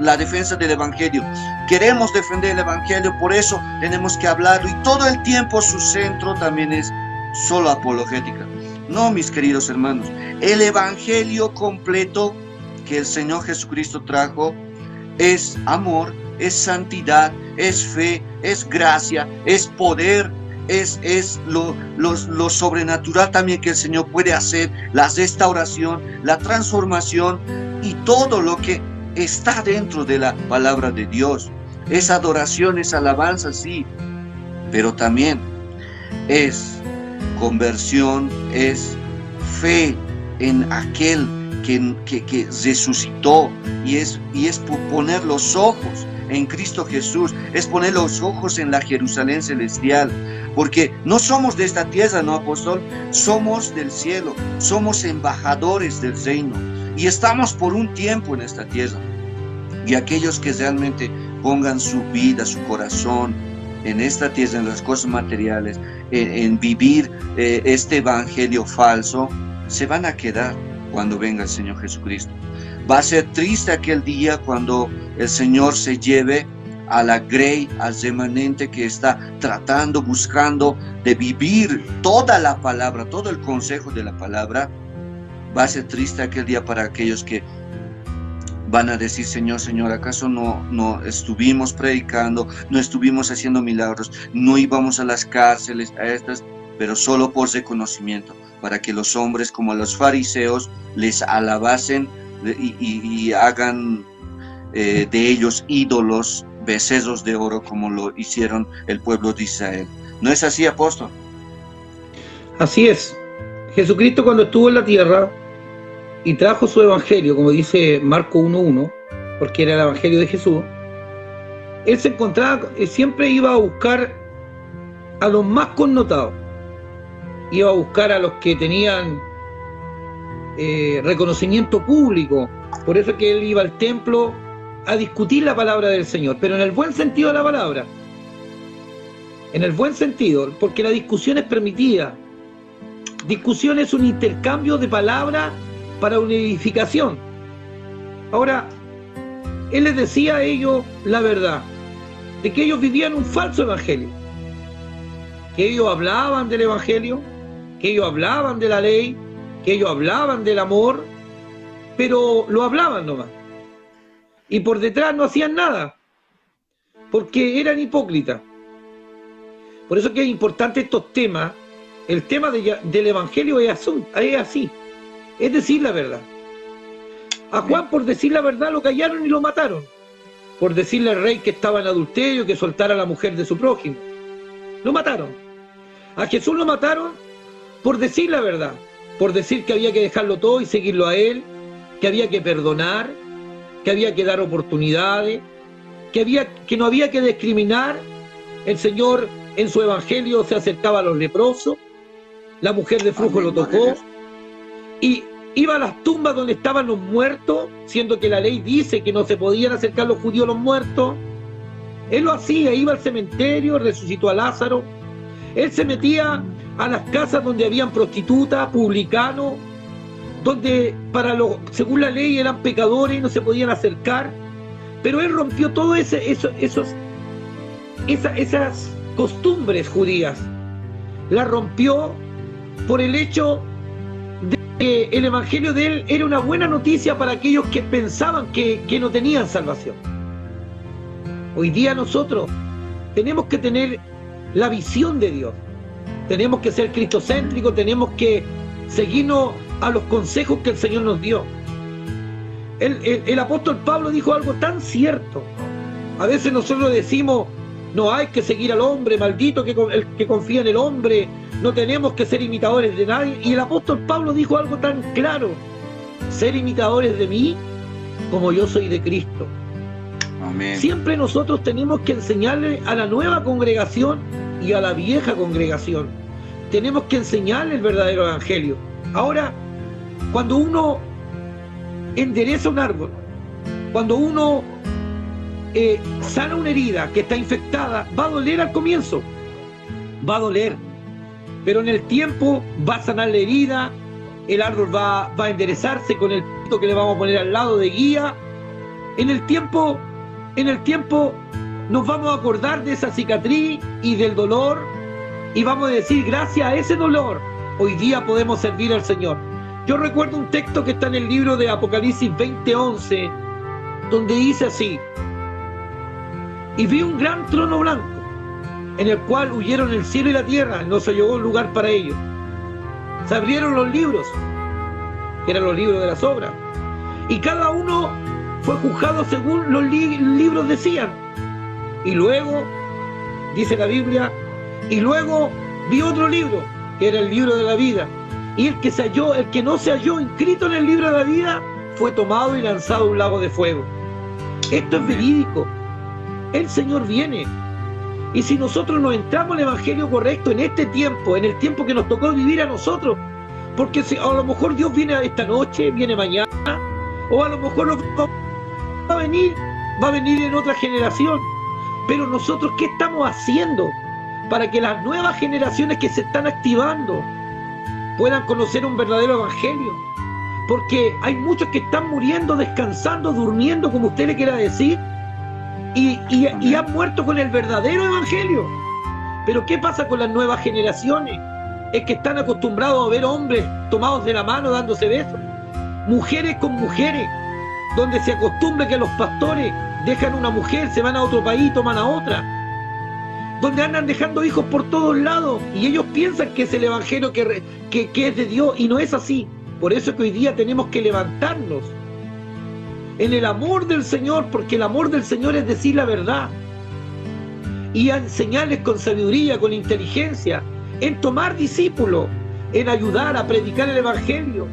la defensa del evangelio. Queremos defender el evangelio, por eso tenemos que hablarlo, y todo el tiempo su centro también es solo apologética. No, mis queridos hermanos, el evangelio completo que el Señor Jesucristo trajo es amor, es santidad, es fe, es gracia, es poder, es lo sobrenatural también que el Señor puede hacer, la restauración, la transformación y todo lo que está dentro de la palabra de Dios. Es adoración, es alabanza, sí, pero también es conversión, es fe en aquel que resucitó, y es poner los ojos en Cristo Jesús, es poner los ojos en la Jerusalén celestial, porque no somos de esta tierra, ¿no, apóstol? Somos del cielo, somos embajadores del reino, y estamos por un tiempo en esta tierra. Y aquellos que realmente pongan su vida, su corazón en esta tierra, en las cosas materiales, en vivir este evangelio falso, se van a quedar cuando venga el Señor Jesucristo. Va a ser triste aquel día cuando el Señor se lleve a la grey, al remanente que está tratando, buscando de vivir toda la palabra, todo el consejo de la palabra. Va a ser triste aquel día para aquellos que van a decir: Señor, Señor, ¿acaso no estuvimos predicando, no estuvimos haciendo milagros, no íbamos a las cárceles, a estas, pero solo por reconocimiento, para que los hombres como los fariseos les alabasen y hagan de ellos ídolos, becerros de oro, como lo hicieron el pueblo de Israel? ¿No es así, apóstol? Así es. Jesucristo, cuando estuvo en la tierra y trajo su evangelio, como dice Marcos 1:1, porque era el evangelio de Jesús, él se encontraba, siempre iba a buscar a los más connotados, iba a buscar a los que tenían reconocimiento público. Por eso es que él iba al templo a discutir la palabra del Señor, pero en el buen sentido de la palabra, en el buen sentido, porque la discusión es permitida. Discusión es un intercambio de palabras para una edificación. Ahora, él les decía a ellos la verdad, de que ellos vivían un falso evangelio, que ellos hablaban del evangelio, que ellos hablaban de la ley, que ellos hablaban del amor, pero lo hablaban nomás, y por detrás no hacían nada, porque eran hipócritas. Por eso que es importante estos temas. El tema del evangelio es así, es decir la verdad. A Juan, por decir la verdad, lo callaron y lo mataron, por decirle al rey que estaba en adulterio, que soltara a la mujer de su prójimo, lo mataron. A Jesús lo mataron por decir la verdad, por decir que había que dejarlo todo y seguirlo a él, que había que perdonar, que había que dar oportunidades, que no había que discriminar. El Señor en su evangelio se acercaba a los leprosos, la mujer de flujo lo tocó, y iba a las tumbas donde estaban los muertos, siendo que la ley dice que no se podían acercar los judíos a los muertos. Él lo hacía, iba al cementerio, resucitó a Lázaro. Él se metía a las casas donde habían prostitutas, publicanos, donde según la ley eran pecadores y no se podían acercar. Pero él rompió todas esas costumbres judías. Las rompió por el hecho de que el evangelio de él era una buena noticia para aquellos que pensaban que no tenían salvación. Hoy día nosotros tenemos que tener la visión de Dios. Tenemos que ser cristocéntricos, tenemos que seguirnos a los consejos que el Señor nos dio. El apóstol Pablo dijo algo tan cierto. A veces nosotros decimos, no hay que seguir al hombre, maldito el que confía en el hombre, no tenemos que ser imitadores de nadie. Y el apóstol Pablo dijo algo tan claro: ser imitadores de mí como yo soy de Cristo. Amén. Siempre nosotros tenemos que enseñarle a la nueva congregación y a la vieja congregación. Tenemos que enseñarle el verdadero evangelio. Ahora, cuando uno endereza un árbol, cuando uno sana una herida que está infectada, va a doler al comienzo, va a doler, pero en el tiempo va a sanar la herida, el árbol va a enderezarse con el pito que le vamos a poner al lado de guía. En el tiempo nos vamos a acordar de esa cicatriz y del dolor, y vamos a decir, gracias a ese dolor hoy día podemos servir al Señor. Yo recuerdo un texto que está en el libro de Apocalipsis 20:11, donde dice así: y vi un gran trono blanco, en el cual huyeron el cielo y la tierra, no se halló lugar para ellos. Se abrieron los libros, que eran los libros de las obras, y cada uno fue juzgado según los libros decían. Y luego, dice la Biblia, y luego vi otro libro, que era el libro de la vida, y el que no se halló inscrito en el libro de la vida fue tomado y lanzado a un lago de fuego. Esto es verídico. El Señor viene. Y si nosotros no entramos al evangelio correcto en este tiempo, en el tiempo que nos tocó vivir a nosotros, porque a lo mejor Dios viene esta noche, viene mañana, o a lo mejor va a venir en otra generación. Pero nosotros, ¿qué estamos haciendo para que las nuevas generaciones que se están activando puedan conocer un verdadero evangelio? Porque hay muchos que están muriendo, descansando, durmiendo, como usted le quiera decir, y han muerto con el verdadero evangelio. Pero ¿qué pasa con las nuevas generaciones? Es que están acostumbrados a ver hombres tomados de la mano dándose besos, mujeres con mujeres, donde se acostumbra que los pastores dejan una mujer, se van a otro país, toman a otra, donde andan dejando hijos por todos lados, y ellos piensan que es el evangelio que es de Dios, y no es así. Por eso es que hoy día tenemos que levantarnos en el amor del Señor, porque el amor del Señor es decir la verdad, y a enseñarles con sabiduría, con inteligencia, en tomar discípulos, en ayudar a predicar el evangelio,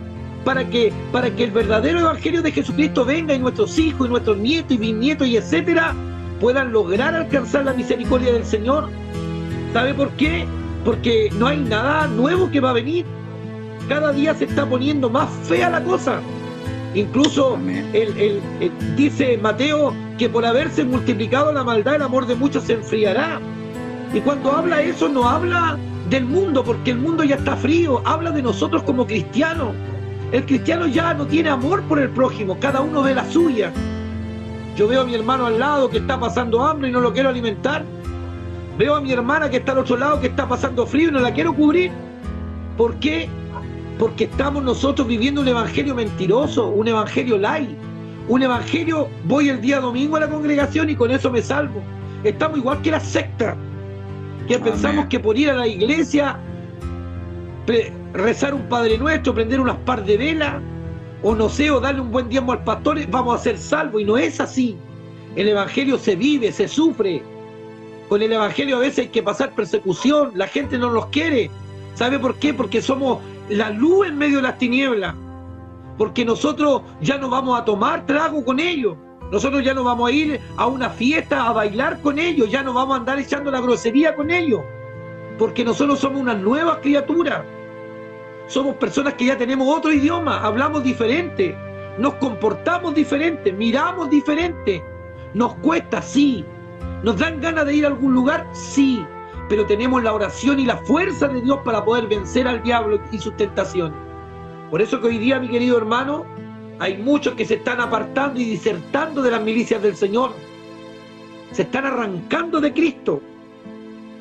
para que el verdadero evangelio de Jesucristo venga, y nuestros hijos y nuestros nietos y bisnietos y etcétera puedan lograr alcanzar la misericordia del Señor. ¿Sabe por qué? Porque no hay nada nuevo que va a venir. Cada día se está poniendo más fea la cosa. Incluso dice Mateo que por haberse multiplicado la maldad, el amor de muchos se enfriará. Y cuando habla eso, no habla del mundo, porque el mundo ya está frío, habla de nosotros como cristianos. El cristiano ya no tiene amor por el prójimo, cada uno ve la suya. Yo veo a mi hermano al lado que está pasando hambre y no lo quiero alimentar. Veo a mi hermana que está al otro lado que está pasando frío y no la quiero cubrir. ¿Por qué? Porque estamos nosotros viviendo un evangelio mentiroso, un evangelio light, un evangelio, voy el día domingo a la congregación y con eso me salvo. Estamos igual que la secta, que pensamos que por ir a la iglesia, rezar un Padre Nuestro, prender unas par de velas, o no sé, o darle un buen diezmo al pastor, vamos a ser salvos, y no es así. El evangelio se vive, se sufre. Con el evangelio a veces hay que pasar persecución, la gente no nos quiere. ¿Sabe por qué? Porque somos la luz en medio de las tinieblas, porque nosotros ya no vamos a tomar trago con ellos, Nosotros ya no vamos a ir a una fiesta a bailar con ellos, ya no vamos a andar echando la grosería con ellos, porque nosotros somos unas nuevas criaturas. Somos personas que ya tenemos otro idioma, hablamos diferente, nos comportamos diferente, miramos diferente. Nos cuesta, sí. Nos dan ganas de ir a algún lugar, sí. Pero tenemos la oración y la fuerza de Dios para poder vencer al diablo y sus tentaciones. Por eso que hoy día, mi querido hermano, hay muchos que se están apartando y disertando de las milicias del Señor. Se están arrancando de Cristo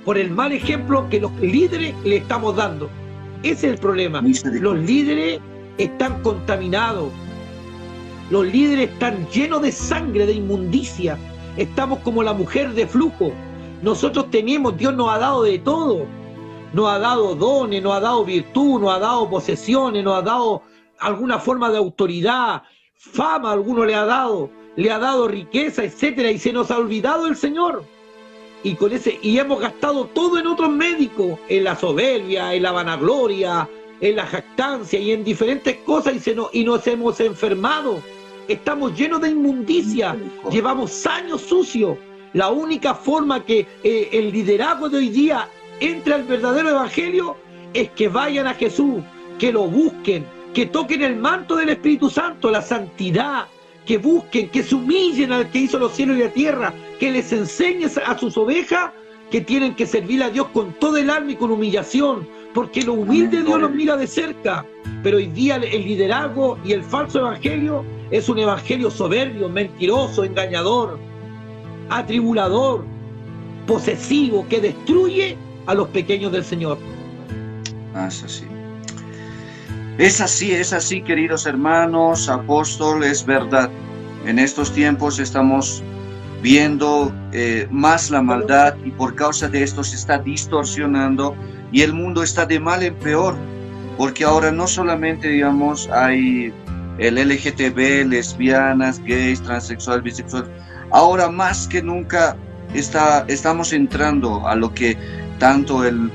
por el mal ejemplo que los líderes le estamos dando. Ese es el problema. Los líderes están contaminados. Los líderes están llenos de sangre, de inmundicia. Estamos como la mujer de flujo. Nosotros tenemos, Dios nos ha dado de todo. Nos ha dado dones, nos ha dado virtud, nos ha dado posesiones, nos ha dado alguna forma de autoridad, fama a alguno le ha dado riqueza, etcétera, y se nos ha olvidado el Señor. Y hemos gastado todo en otros médicos, en la soberbia, en la vanagloria, en la jactancia y en diferentes cosas, y nos hemos enfermado. Estamos llenos de inmundicia, llevamos años sucios. La única forma que el liderazgo de hoy día entre al verdadero evangelio es que vayan a Jesús, que lo busquen, que toquen el manto del Espíritu Santo, la santidad, que busquen, que se humillen al que hizo los cielos y la tierra, que les enseñe a sus ovejas que tienen que servir a Dios con todo el alma y con humillación, porque lo humilde Dios los mira de cerca. Pero hoy día el liderazgo y el falso evangelio es un evangelio soberbio, mentiroso, engañador, atribulador, posesivo, que destruye a los pequeños del Señor. Es así, queridos hermanos, apóstol, es verdad. En estos tiempos estamos viendo más la maldad, y por causa de esto se está distorsionando y el mundo está de mal en peor, porque ahora no solamente, digamos, hay el LGTB, lesbianas, gays, transexuales, bisexuales. Ahora más que nunca estamos entrando a lo que tanto el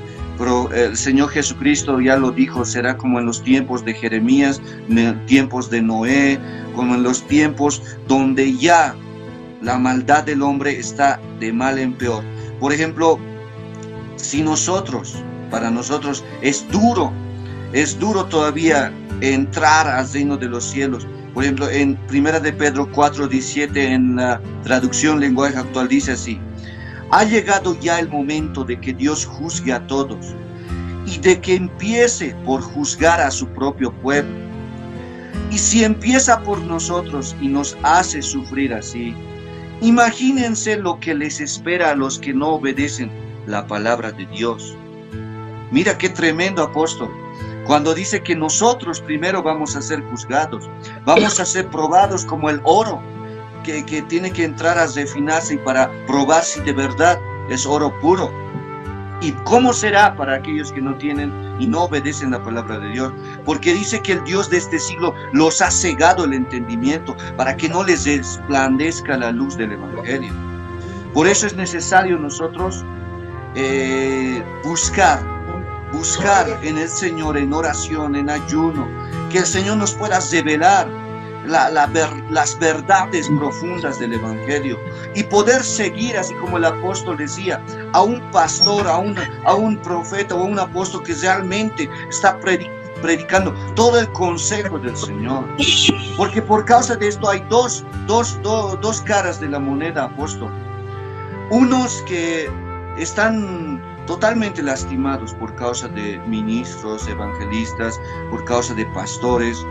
Señor Jesucristo ya lo dijo: será como en los tiempos de Jeremías, en los tiempos de Noé, como en los tiempos donde ya la maldad del hombre está de mal en peor. Por ejemplo, si para nosotros es duro todavía entrar al reino de los cielos. Por ejemplo, en 1 de Pedro 4:17, en la traducción lenguaje actual, dice así: ha llegado ya el momento de que Dios juzgue a todos y de que empiece por juzgar a su propio pueblo. Y si empieza por nosotros y nos hace sufrir así, imagínense lo que les espera a los que no obedecen la palabra de Dios. Mira qué tremendo, apóstol, cuando dice que nosotros primero vamos a ser juzgados, vamos a ser probados como el oro, que tiene que entrar a refinarse y para probar si de verdad es oro puro. ¿Y cómo será para aquellos que no tienen y no obedecen la palabra de Dios? Porque dice que el Dios de este siglo los ha cegado el entendimiento para que no les resplandezca la luz del evangelio. Por eso es necesario nosotros buscar en el Señor, en oración, en ayuno, que el Señor nos pueda revelar las verdades profundas del evangelio y poder seguir, así como el apóstol decía, a un pastor, a un profeta o a un apóstol que realmente está predicando todo el consejo del Señor. Porque por causa de esto hay dos caras de la moneda, apóstol. Unos que están totalmente lastimados por causa de ministros, evangelistas, por causa de pastores,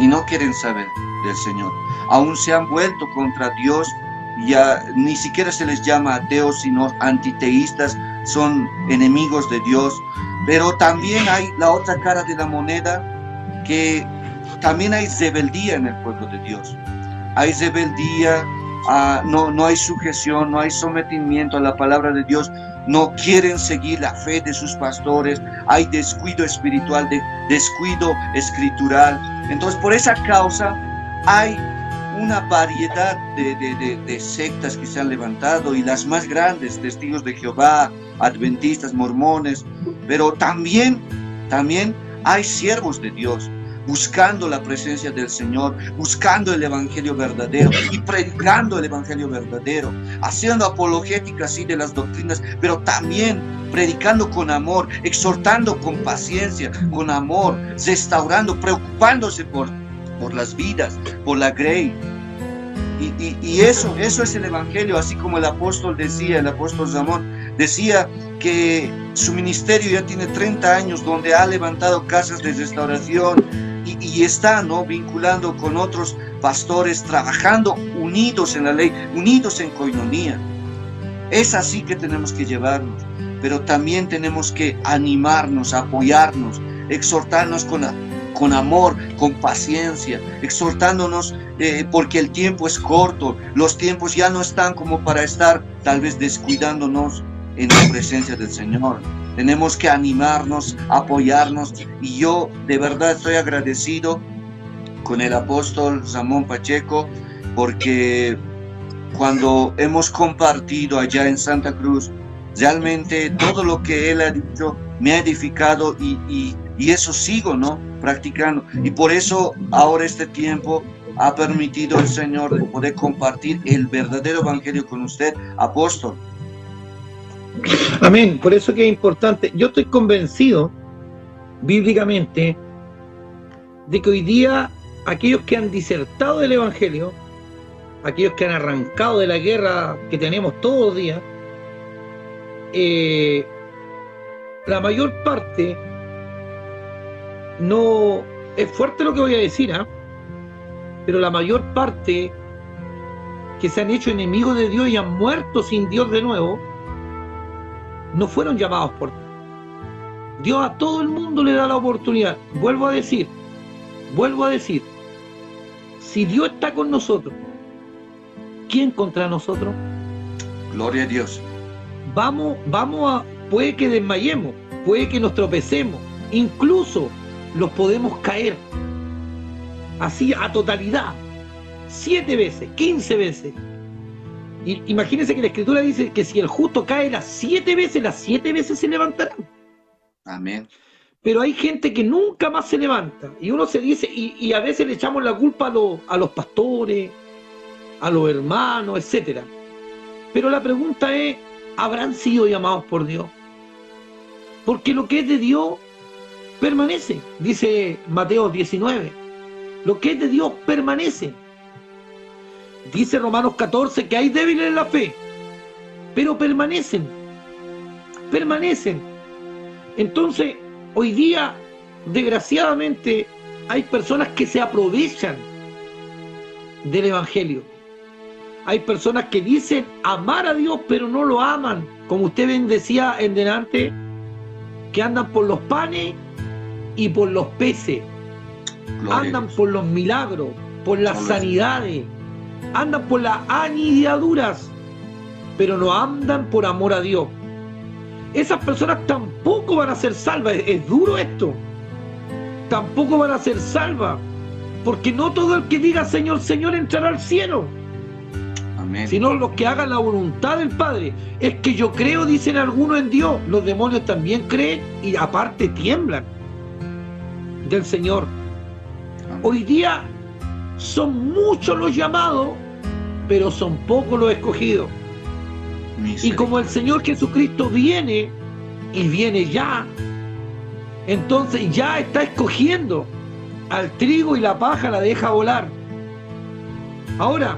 y no quieren saber del Señor. Aún se han vuelto contra Dios, ya ni siquiera se les llama ateos, sino antiteístas, son enemigos de Dios. Pero también hay la otra cara de la moneda, que también hay rebeldía en el pueblo de Dios. Hay rebeldía, no hay sujeción, no hay sometimiento a la palabra de Dios. No quieren seguir la fe de sus pastores, hay descuido espiritual, descuido escritural. Entonces, por esa causa hay una variedad de sectas que se han levantado, y las más grandes, Testigos de Jehová, Adventistas, Mormones, pero también hay siervos de Dios, buscando la presencia del Señor, buscando el Evangelio verdadero y predicando el Evangelio verdadero, haciendo apologética así de las doctrinas, pero también predicando con amor, exhortando con paciencia, con amor, restaurando, preocupándose por las vidas, por la grey. Y eso es el Evangelio, así como el apóstol Ramón decía que su ministerio ya tiene 30 años, donde ha levantado casas de restauración y está, ¿no?, vinculando con otros pastores, trabajando unidos en la ley, unidos en coinonía. Es así que tenemos que llevarnos, pero también tenemos que animarnos, apoyarnos, exhortarnos con amor, con paciencia, exhortándonos porque el tiempo es corto, los tiempos ya no están como para estar tal vez descuidándonos en la presencia del Señor. Tenemos que animarnos, apoyarnos, y yo de verdad estoy agradecido con el apóstol Ramón Pacheco, porque cuando hemos compartido allá en Santa Cruz, realmente todo lo que él ha dicho me ha edificado y eso sigo, ¿no?, practicando. Y por eso ahora este tiempo ha permitido el Señor de poder compartir el verdadero evangelio con usted, apóstol. Amén. Por eso que es importante. Yo estoy convencido bíblicamente de que hoy día aquellos que han disertado del evangelio, aquellos que han arrancado de la guerra que tenemos todos los días, la mayor parte, no es fuerte lo que voy a decir, pero la mayor parte que se han hecho enemigos de Dios y han muerto sin Dios de nuevo, no fueron llamados por Dios. Dios a todo el mundo le da la oportunidad. Vuelvo a decir, si Dios está con nosotros, ¿quién contra nosotros? Gloria a Dios. Puede que desmayemos, puede que nos tropecemos, incluso los podemos caer, así a totalidad, 7 veces, 15 veces. Y imagínense que la Escritura dice que si el justo cae las 7 veces se levantarán. Amén. Pero hay gente que nunca más se levanta, y uno se dice, y a veces le echamos la culpa a los pastores, a los hermanos, etcétera. Pero la pregunta es, ¿habrán sido llamados por Dios? Porque lo que es de Dios permanece, dice Mateo 19. Lo que es de Dios permanece. Dice Romanos 14 que hay débiles en la fe, pero permanecen. Entonces, hoy día, desgraciadamente, hay personas que se aprovechan del evangelio. Hay personas que dicen amar a Dios, pero no lo aman. Como usted bien decía en delante, que andan por los panes y por los peces. Andan por los milagros, por las sanidades, andan por las anidiaduras, pero no andan por amor a Dios. Esas personas tampoco van a ser salvas. Es duro esto. Tampoco van a ser salvas, porque no todo el que diga Señor, Señor entrará al cielo. Amén. Sino los que hagan la voluntad del Padre. Es que yo creo, dicen algunos, en Dios. Los demonios también creen y aparte tiemblan del Señor. Amén. Hoy día son muchos los llamados, pero son pocos los escogidos. Y como el Señor Jesucristo viene, y viene ya, entonces ya está escogiendo al trigo, y la paja la deja volar. Ahora,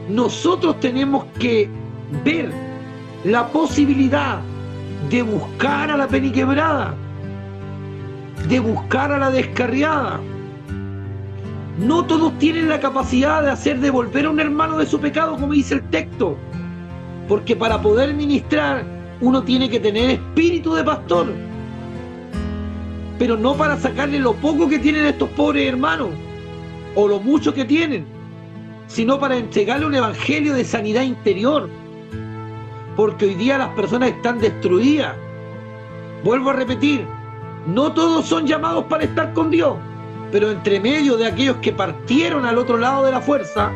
nosotros tenemos que ver la posibilidad de buscar a la peniquebrada, de buscar a la descarriada. No todos tienen la capacidad de hacer devolver a un hermano de su pecado, como dice el texto, porque para poder ministrar uno tiene que tener espíritu de pastor, pero no para sacarle lo poco que tienen estos pobres hermanos o lo mucho que tienen, sino para entregarle un evangelio de sanidad interior, porque hoy día las personas están destruidas. Vuelvo a repetir, no todos son llamados para estar con Dios, pero entre medio de aquellos que partieron al otro lado de la fuerza,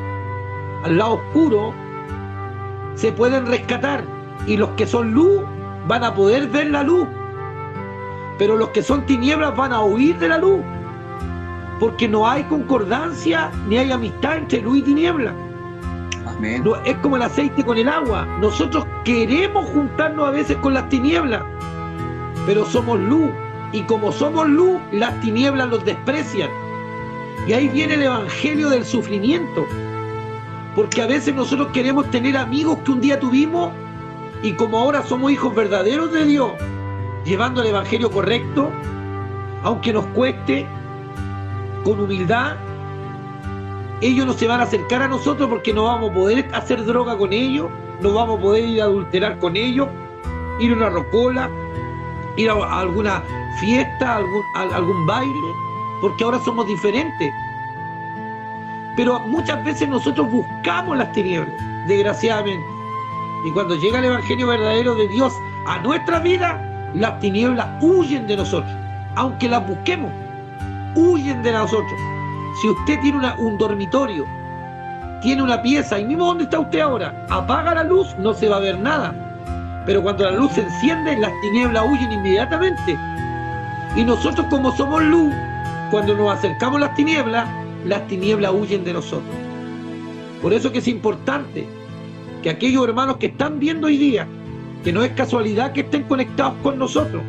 al lado oscuro, se pueden rescatar, y los que son luz van a poder ver la luz, pero los que son tinieblas van a huir de la luz. porque no hay concordancia ni hay amistad entre luz y tiniebla. Amén. No, es como el aceite con el agua. Nosotros queremos juntarnos a veces con las tinieblas, pero somos luz, y como somos luz, las tinieblas los desprecian. Y ahí viene el evangelio del sufrimiento, porque a veces nosotros queremos tener amigos que un día tuvimos, y como ahora somos hijos verdaderos de Dios, llevando el evangelio correcto, aunque nos cueste, con humildad, ellos no se van a acercar a nosotros porque no vamos a poder hacer droga con ellos, no vamos a poder ir a adulterar con ellos, ir a una rocola, ir a alguna fiesta, algún baile, porque ahora somos diferentes. Pero muchas veces nosotros buscamos las tinieblas, desgraciadamente. Y cuando llega el evangelio verdadero de Dios a nuestra vida, las tinieblas huyen de nosotros, aunque las busquemos, huyen de nosotros. Si usted tiene un dormitorio, tiene una pieza, y mismo donde está usted ahora, apaga la luz, no se va a ver nada. Pero cuando la luz se enciende, las tinieblas huyen inmediatamente. Y nosotros, como somos luz, cuando nos acercamos a las tinieblas huyen de nosotros. Por eso que es importante que aquellos hermanos que están viendo hoy día, que no es casualidad que estén conectados con nosotros,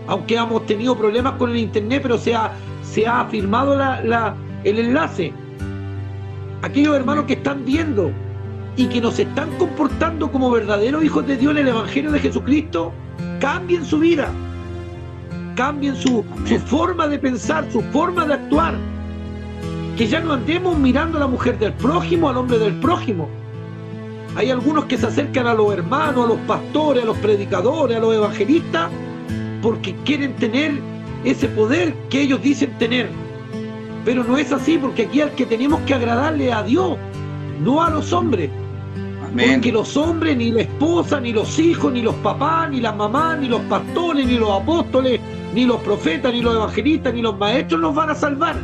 aunque hemos tenido problemas con el internet, pero se ha firmado el enlace. Aquellos hermanos que están viendo y que nos están comportando como verdaderos hijos de Dios en el evangelio de Jesucristo, cambien su vida, cambien su forma de pensar, su forma de actuar. Que ya no andemos mirando a la mujer del prójimo, al hombre del prójimo. Hay algunos que se acercan a los hermanos, a los pastores, a los predicadores, a los evangelistas, porque quieren tener ese poder que ellos dicen tener. Pero no es así, porque aquí al que tenemos que agradarle a Dios, no a los hombres. Amén. Porque los hombres, ni la esposa, ni los hijos, ni los papás, ni las mamás, ni los pastores, ni los apóstoles, ni los profetas, ni los evangelistas, ni los maestros nos van a salvar.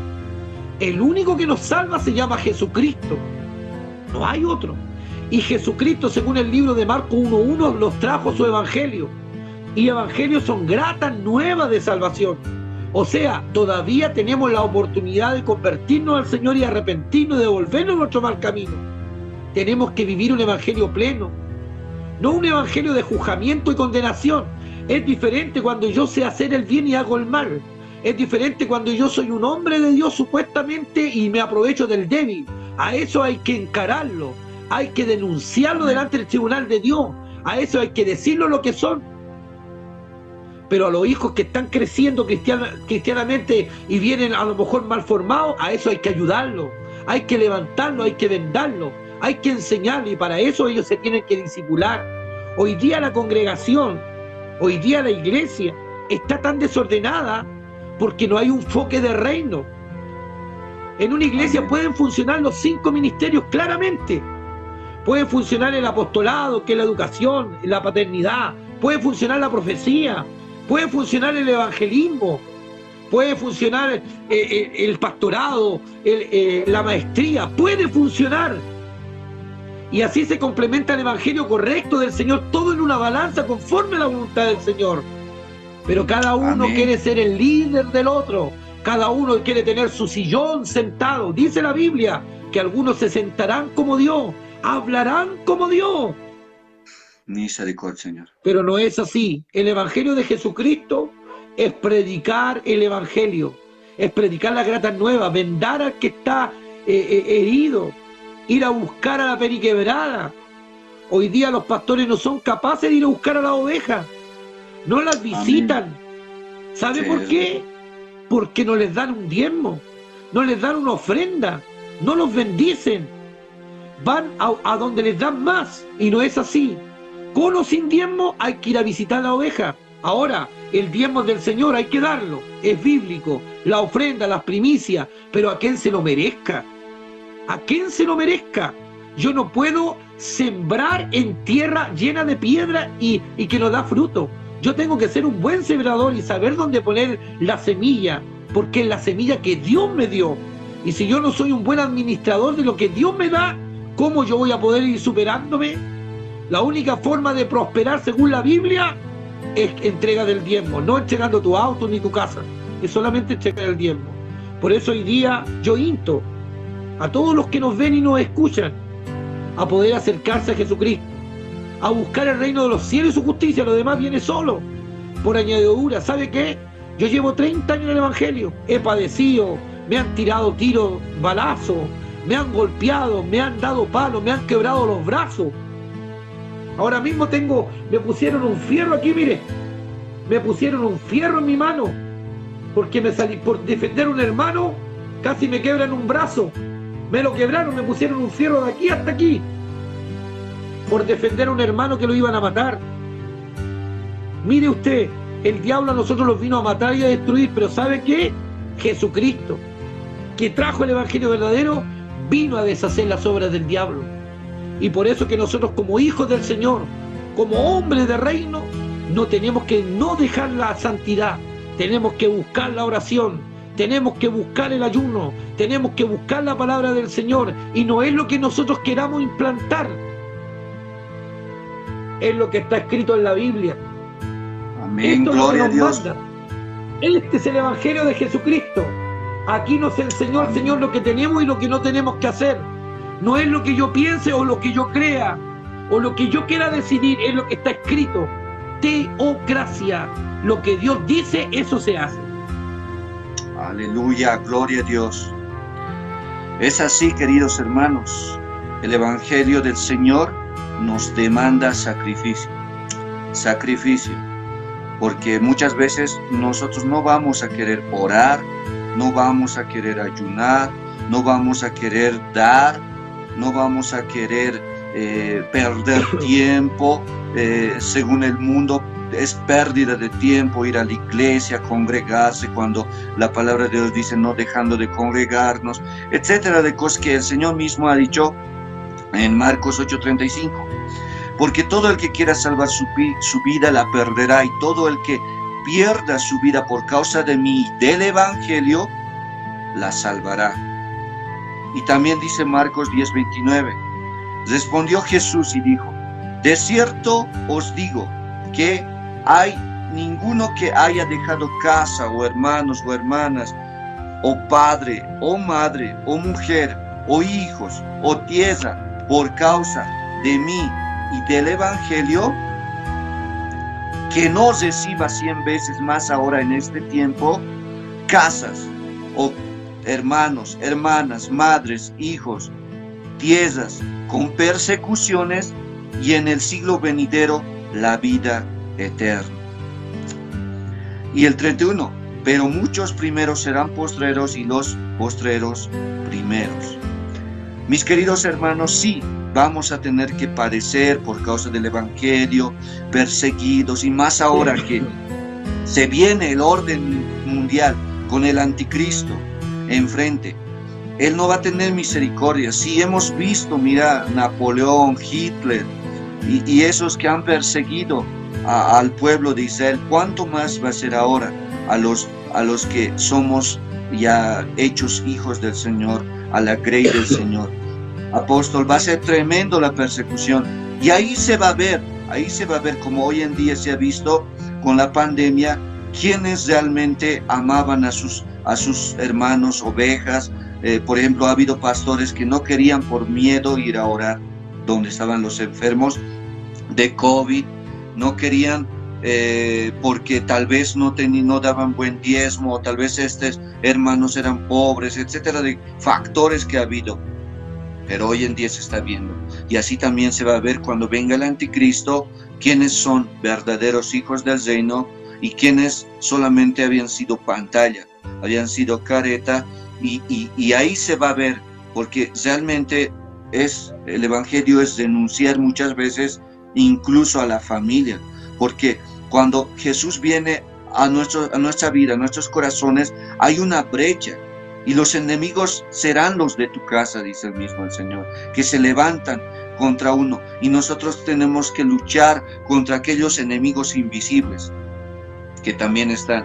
El único que nos salva se llama Jesucristo. No hay otro. Y Jesucristo, según el libro de Marcos 1:1, nos trajo su evangelio. Y evangelios son gratas nuevas de salvación. O sea, todavía tenemos la oportunidad de convertirnos al Señor y arrepentirnos y devolvernos nuestro mal camino. Tenemos que vivir un evangelio pleno, no un evangelio de juzgamiento y condenación. Es diferente cuando yo sé hacer el bien y hago el mal. Es diferente cuando yo soy un hombre de Dios supuestamente y me aprovecho del débil. A eso hay que encararlo, hay que denunciarlo delante del tribunal de Dios. A eso hay que decirlo lo que son. Pero a los hijos que están creciendo cristianamente y vienen a lo mejor mal formados, a eso hay que ayudarlo, hay que levantarlo, hay que vendarlo, hay que enseñarlo, y para eso ellos se tienen que discipular. Hoy día la congregación, hoy día la iglesia está tan desordenada porque no hay un enfoque de reino. En una iglesia pueden funcionar los 5 ministerios claramente. Puede funcionar el apostolado, que es la educación, la paternidad, puede funcionar la profecía, puede funcionar el evangelismo, puede funcionar el pastorado, la maestría, puede funcionar. Y así se complementa el evangelio correcto del Señor, todo en una balanza conforme a la voluntad del Señor. Pero cada uno quiere ser el líder del otro, cada uno quiere tener su sillón sentado. Dice la Biblia que algunos se sentarán como Dios, hablarán como Dios. Misericordia, Señor. Pero no es así. El evangelio de Jesucristo es predicar el evangelio, es predicar las gratas nuevas, vendar al que está herido, ir a buscar a la periquebrada. Hoy día los pastores no son capaces de ir a buscar a las ovejas, no las visitan. ¿Sabe por qué? Porque no les dan un diezmo, no les dan una ofrenda, no los bendicen. Van a donde les dan más, y no es así. Con o sin diezmo hay que ir a visitar a la oveja. Ahora, el diezmo del Señor hay que darlo, es bíblico, la ofrenda, las primicias, pero a quien se lo merezca. A quien se lo merezca. Yo no puedo sembrar en tierra llena de piedra y que no da fruto. Yo tengo que ser un buen sembrador y saber dónde poner la semilla, porque es la semilla que Dios me dio. Y si yo no soy un buen administrador de lo que Dios me da, ¿cómo yo voy a poder ir superándome? La única forma de prosperar según la Biblia es entrega del diezmo, no entregando tu auto ni tu casa, es solamente entregar el diezmo. Por eso hoy día yo insto a todos los que nos ven y nos escuchan a poder acercarse a Jesucristo, a buscar el reino de los cielos y su justicia. Lo demás viene solo, por añadidura. ¿Sabe qué? Yo llevo 30 años en el Evangelio, he padecido, me han tirado tiros, balazos, me han golpeado, me han dado palos, me han quebrado los brazos. Ahora mismo me pusieron un fierro aquí, mire, me pusieron un fierro en mi mano, porque me salí por defender a un hermano, casi me quebran un brazo, me lo quebraron, me pusieron un fierro de aquí hasta aquí, por defender a un hermano que lo iban a matar. Mire usted, el diablo a nosotros los vino a matar y a destruir, pero ¿sabe qué? Jesucristo, que trajo el evangelio verdadero, vino a deshacer las obras del diablo. Y por eso que nosotros como hijos del Señor, como hombres de reino, no tenemos que no dejar la santidad, tenemos que buscar la oración, tenemos que buscar el ayuno, tenemos que buscar la palabra del Señor, y no es lo que nosotros queramos implantar, es lo que está escrito en la Biblia. Amén, esto gloria a es lo que nos Dios. manda. Este es el evangelio de Jesucristo. Aquí nos enseñó el Señor lo que tenemos y lo que no tenemos que hacer. No es lo que yo piense o lo que yo crea o lo que yo quiera decidir, es lo que está escrito. Teocracia. Lo que Dios dice, eso se hace. Aleluya, gloria a Dios. Es así, queridos hermanos. El evangelio del Señor nos demanda sacrificio. Sacrificio. Porque muchas veces nosotros no vamos a querer orar, no vamos a querer ayunar, no vamos a querer dar, no vamos a querer perder tiempo. Según el mundo es pérdida de tiempo ir a la iglesia, congregarse, cuando la palabra de Dios dice no dejando de congregarnos, etcétera, de cosas que el Señor mismo ha dicho en Marcos 8:35. Porque todo el que quiera salvar su vida la perderá, y todo el que pierda su vida por causa de mí y del evangelio la salvará. Y también dice Marcos 10:29, respondió Jesús y dijo: de cierto os digo que hay ninguno que haya dejado casa o hermanos o hermanas o padre o madre o mujer o hijos o tierra por causa de mí y del evangelio, que no reciba 100 veces más ahora en este tiempo, casas o hermanos, hermanas, madres, hijos, tierras con persecuciones, y en el siglo venidero la vida eterna. Y el 31, pero muchos primeros serán postreros y los postreros primeros. Mis queridos hermanos, sí, vamos a tener que padecer por causa del evangelio, perseguidos, y más ahora que se viene el orden mundial con el anticristo enfrente. Él no va a tener misericordia. Sí, hemos visto, mira, Napoleón, Hitler y esos que han perseguido al pueblo de Israel. ¿Cuánto más va a ser ahora a los que somos ya hechos hijos del Señor, a la grey del Señor? Apóstol, va a ser tremendo la persecución, y ahí se va a ver como hoy en día se ha visto con la pandemia, quienes realmente amaban a sus hermanos, ovejas. Por ejemplo, ha habido pastores que no querían por miedo ir a orar donde estaban los enfermos de COVID, no querían porque tal vez no daban buen diezmo, o tal vez estos hermanos eran pobres, etcétera, de factores que ha habido. Pero hoy en día se está viendo, y así también se va a ver cuando venga el anticristo, quiénes son verdaderos hijos del reino y quiénes solamente habían sido pantalla, habían sido careta, y ahí se va a ver, porque realmente el evangelio es denunciar muchas veces incluso a la familia, porque cuando Jesús viene a nuestra vida, a nuestros corazones, hay una brecha, y los enemigos serán los de tu casa, dice el mismo el Señor, que se levantan contra uno, y nosotros tenemos que luchar contra aquellos enemigos invisibles que también están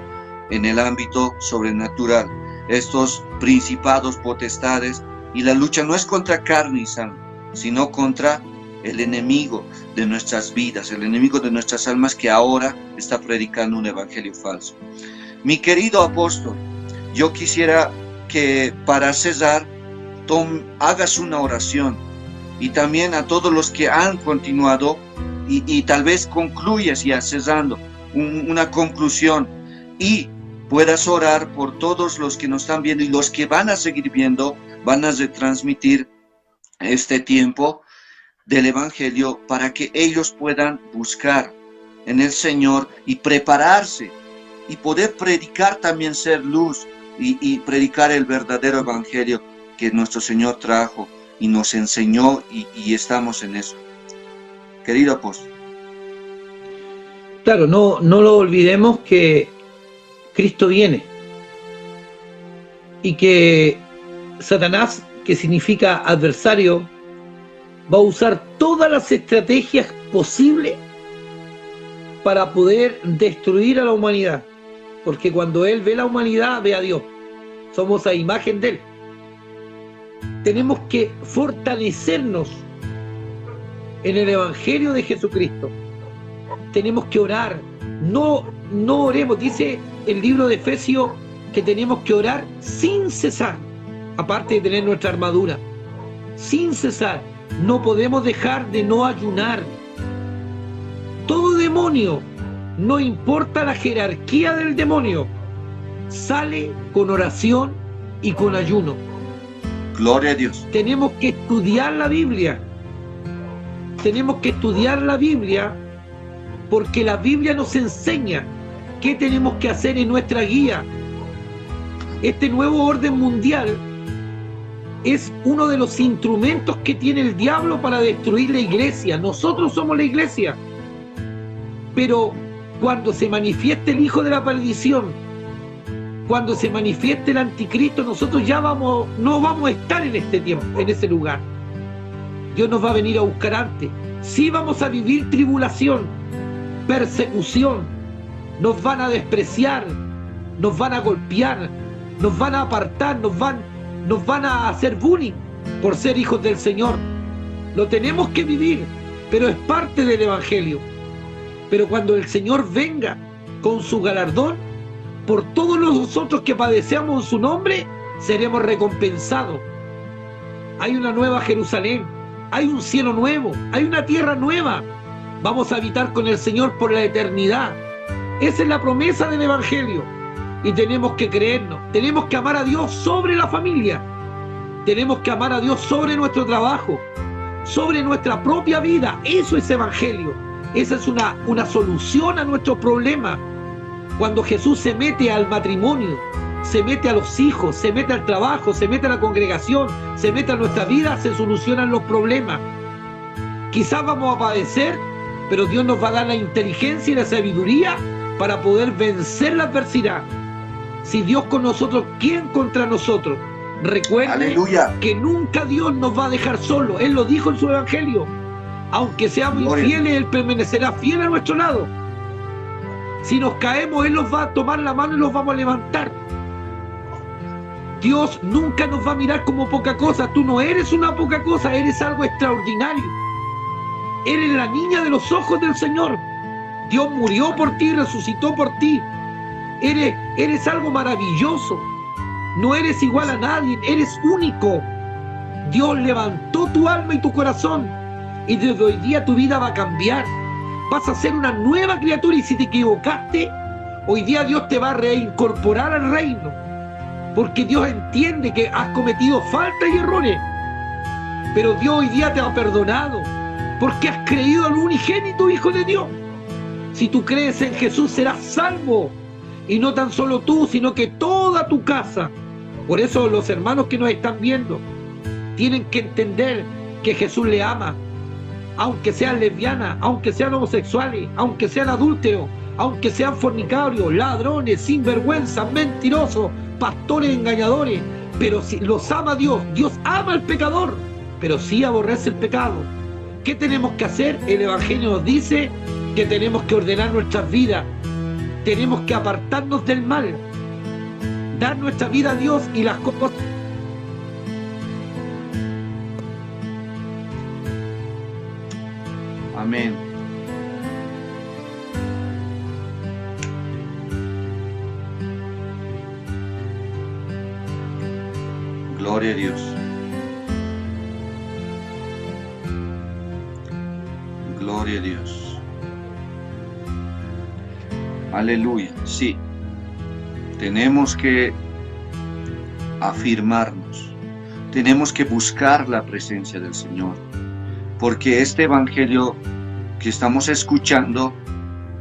en el ámbito sobrenatural, estos principados, potestades, y la lucha no es contra carne y sangre, sino contra el enemigo de nuestras vidas, el enemigo de nuestras almas, que ahora está predicando un evangelio falso. Mi querido apóstol, yo quisiera que para cesar hagas una oración, y también a todos los que han continuado y tal vez concluyas ya cesando, una conclusión, y puedas orar por todos los que nos están viendo y los que van a seguir viendo, van a retransmitir este tiempo del Evangelio para que ellos puedan buscar en el Señor y prepararse y poder predicar también, ser luz y predicar el verdadero Evangelio que nuestro Señor trajo y nos enseñó, y estamos en eso. Querido apóstol. Claro, no lo olvidemos que Cristo viene y que Satanás, que significa adversario, va a usar todas las estrategias posibles para poder destruir a la humanidad, porque cuando Él ve la humanidad, ve a Dios. Somos a imagen de Él. Tenemos que fortalecernos en el Evangelio de Jesucristo. Tenemos que orar. No oremos. Dice el libro de Efesios que tenemos que orar sin cesar, aparte de tener nuestra armadura. Sin cesar. No podemos dejar de no ayunar. Todo demonio, no importa la jerarquía del demonio, sale con oración y con ayuno. Gloria a Dios. Tenemos que estudiar la Biblia. Tenemos que estudiar la Biblia porque la Biblia nos enseña qué tenemos que hacer en nuestra guía. Este nuevo orden mundial es uno de los instrumentos que tiene el diablo para destruir la iglesia. Nosotros somos la iglesia. Pero cuando se manifieste el hijo de la perdición, cuando se manifieste el anticristo, nosotros ya no vamos a estar en este tiempo, en ese lugar. Dios nos va a venir a buscar antes. Sí vamos a vivir tribulación, persecución, nos van a despreciar, nos van a golpear, nos van a apartar, nos van a hacer bullying por ser hijos del Señor. Lo tenemos que vivir, pero es parte del Evangelio. Pero cuando el Señor venga con su galardón, por todos nosotros que padecemos en su nombre, seremos recompensados. Hay una nueva Jerusalén, hay un cielo nuevo, hay una tierra nueva. Vamos a habitar con el Señor por la eternidad. Esa es la promesa del Evangelio. Y tenemos que creernos. Tenemos que amar a Dios sobre la familia. Tenemos que amar a Dios sobre nuestro trabajo, sobre nuestra propia vida. Eso es Evangelio. Esa es una solución a nuestros problemas. Cuando Jesús se mete al matrimonio, se mete a los hijos, se mete al trabajo, se mete a la congregación, se mete a nuestra vida, se solucionan los problemas. Quizás vamos a padecer, pero Dios nos va a dar la inteligencia y la sabiduría para poder vencer la adversidad. Si Dios con nosotros, ¿quién contra nosotros? Recuerden Aleluya. Que nunca Dios nos va a dejar solo. Él lo dijo en su Evangelio. Aunque seamos infieles, Él permanecerá fiel a nuestro lado. Si nos caemos, Él nos va a tomar la mano y nos vamos a levantar. Dios nunca nos va a mirar como poca cosa. Tú no eres una poca cosa, eres algo extraordinario. Eres la niña de los ojos del Señor. Dios murió por ti, resucitó por ti. Eres algo maravilloso. No eres igual a nadie, eres único. Dios levantó tu alma y tu corazón. Y desde hoy día tu vida va a cambiar. Vas a ser una nueva criatura, y si te equivocaste, hoy día Dios te va a reincorporar al reino. Porque Dios entiende que has cometido faltas y errores. Pero Dios hoy día te ha perdonado. Porque has creído al unigénito Hijo de Dios. Si tú crees en Jesús, serás salvo. Y no tan solo tú, sino que toda tu casa. Por eso los hermanos que nos están viendo tienen que entender que Jesús le ama. Aunque sean lesbianas, aunque sean homosexuales, aunque sean adúlteros, aunque sean fornicarios, ladrones, sinvergüenzas, mentirosos, pastores engañadores, pero si los ama Dios, Dios ama al pecador, pero sí aborrece el pecado. ¿Qué tenemos que hacer? El Evangelio nos dice que tenemos que ordenar nuestras vidas, tenemos que apartarnos del mal, dar nuestra vida a Dios y las cosas. Amén. Gloria a Dios. Gloria a Dios. Aleluya. Sí. Tenemos que afirmarnos. Tenemos que buscar la presencia del Señor. Porque este evangelio que estamos escuchando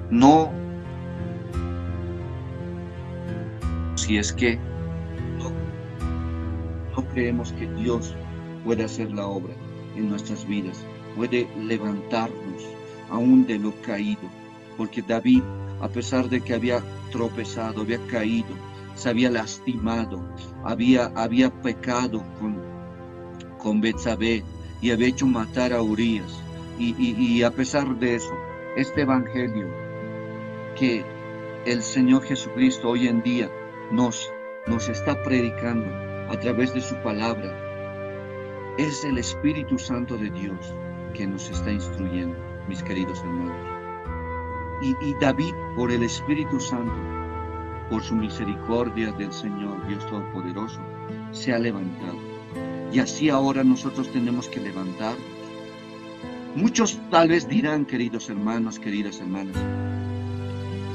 no, si es que no creemos que Dios puede hacer la obra en nuestras vidas, puede levantarnos aún de lo caído, porque David, a pesar de que había tropezado, había caído, se había lastimado, había pecado con Betsabé y había hecho matar a Urías, y a pesar de eso, este evangelio que el Señor Jesucristo hoy en día nos está predicando a través de su palabra, es el Espíritu Santo de Dios que nos está instruyendo, mis queridos hermanos. Y David, por el Espíritu Santo, por su misericordia del Señor Dios Todopoderoso, se ha levantado. Y así ahora nosotros tenemos que levantarnos. Muchos tal vez dirán, queridos hermanos, queridas hermanas,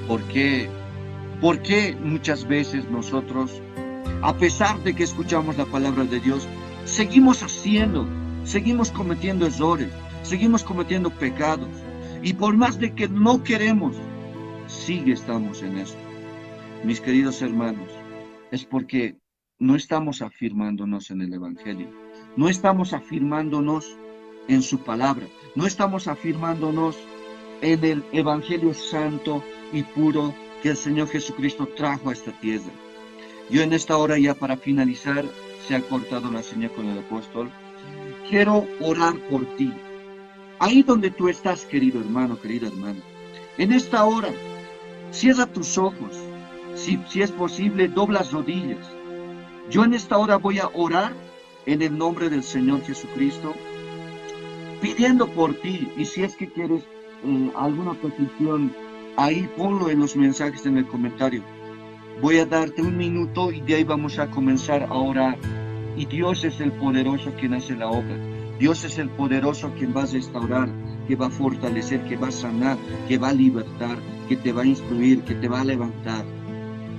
¿por qué muchas veces nosotros, a pesar de que escuchamos la palabra de Dios, seguimos cometiendo errores, seguimos cometiendo pecados? Y por más de que no queremos, estamos en eso. Mis queridos hermanos, es porque no estamos afirmándonos en el Evangelio, no estamos afirmándonos en su palabra, no estamos afirmándonos en el Evangelio santo y puro que el Señor Jesucristo trajo a esta tierra. Yo en esta hora, ya para finalizar, se ha cortado la señal con el apóstol, quiero orar por ti. Ahí donde tú estás, querido hermano, querida hermana, en esta hora, cierra tus ojos, si es posible, dobla las rodillas. Yo en esta hora voy a orar en el nombre del Señor Jesucristo, pidiendo por ti, y si es que quieres alguna petición, ahí ponlo en los mensajes, en el comentario. Voy a darte un minuto y de ahí vamos a comenzar a orar. Y Dios es el poderoso quien hace la obra. Dios es el poderoso quien va a restaurar, que va a fortalecer, que va a sanar, que va a libertar, que te va a instruir, que te va a levantar.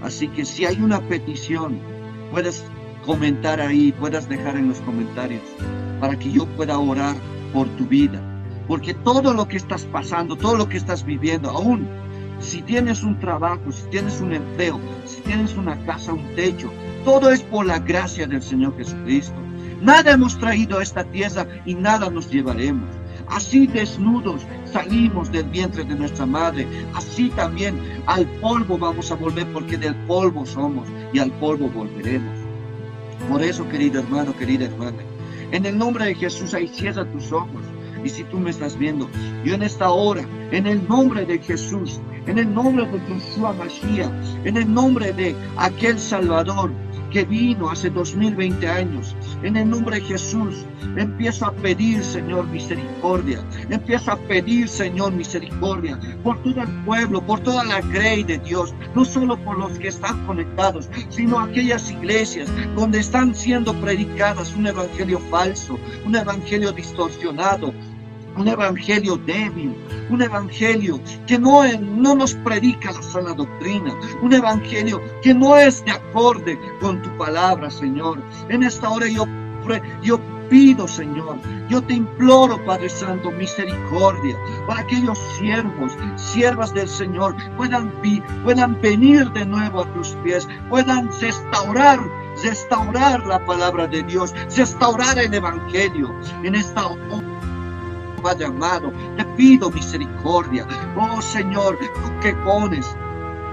Así que si hay una petición, puedes comentar ahí, puedes dejar en los comentarios, para que yo pueda orar por tu vida. Porque todo lo que estás pasando, todo lo que estás viviendo, aún si tienes un trabajo, si tienes un empleo, si tienes una casa, un techo, todo es por la gracia del Señor Jesucristo. Nada hemos traído a esta tierra y nada nos llevaremos. Así desnudos salimos del vientre de nuestra madre, así también al polvo vamos a volver, porque del polvo somos y al polvo volveremos. Por eso, querido hermano, querida hermana, en el nombre de Jesús, ahí cierra tus ojos. Y si tú me estás viendo, yo en esta hora, en el nombre de Jesús, en el nombre de Yeshua Mashiach, en el nombre de aquel Salvador que vino hace 2020 años, en el nombre de Jesús, empiezo a pedir, Señor, misericordia. Empiezo a pedir, Señor, misericordia por todo el pueblo, por toda la grey de Dios, no solo por los que están conectados, sino aquellas iglesias donde están siendo predicadas un evangelio falso, un evangelio distorsionado, un evangelio débil, un evangelio que no nos predica la sana doctrina, un evangelio que no es de acorde con tu palabra, Señor. En esta hora yo pido, Señor, yo te imploro, Padre Santo, misericordia para que aquellos siervos, siervas del Señor puedan venir de nuevo a tus pies, puedan restaurar la palabra de Dios, restaurar el evangelio en esta hora. Padre amado, te pido misericordia. Oh Señor, tú que pones,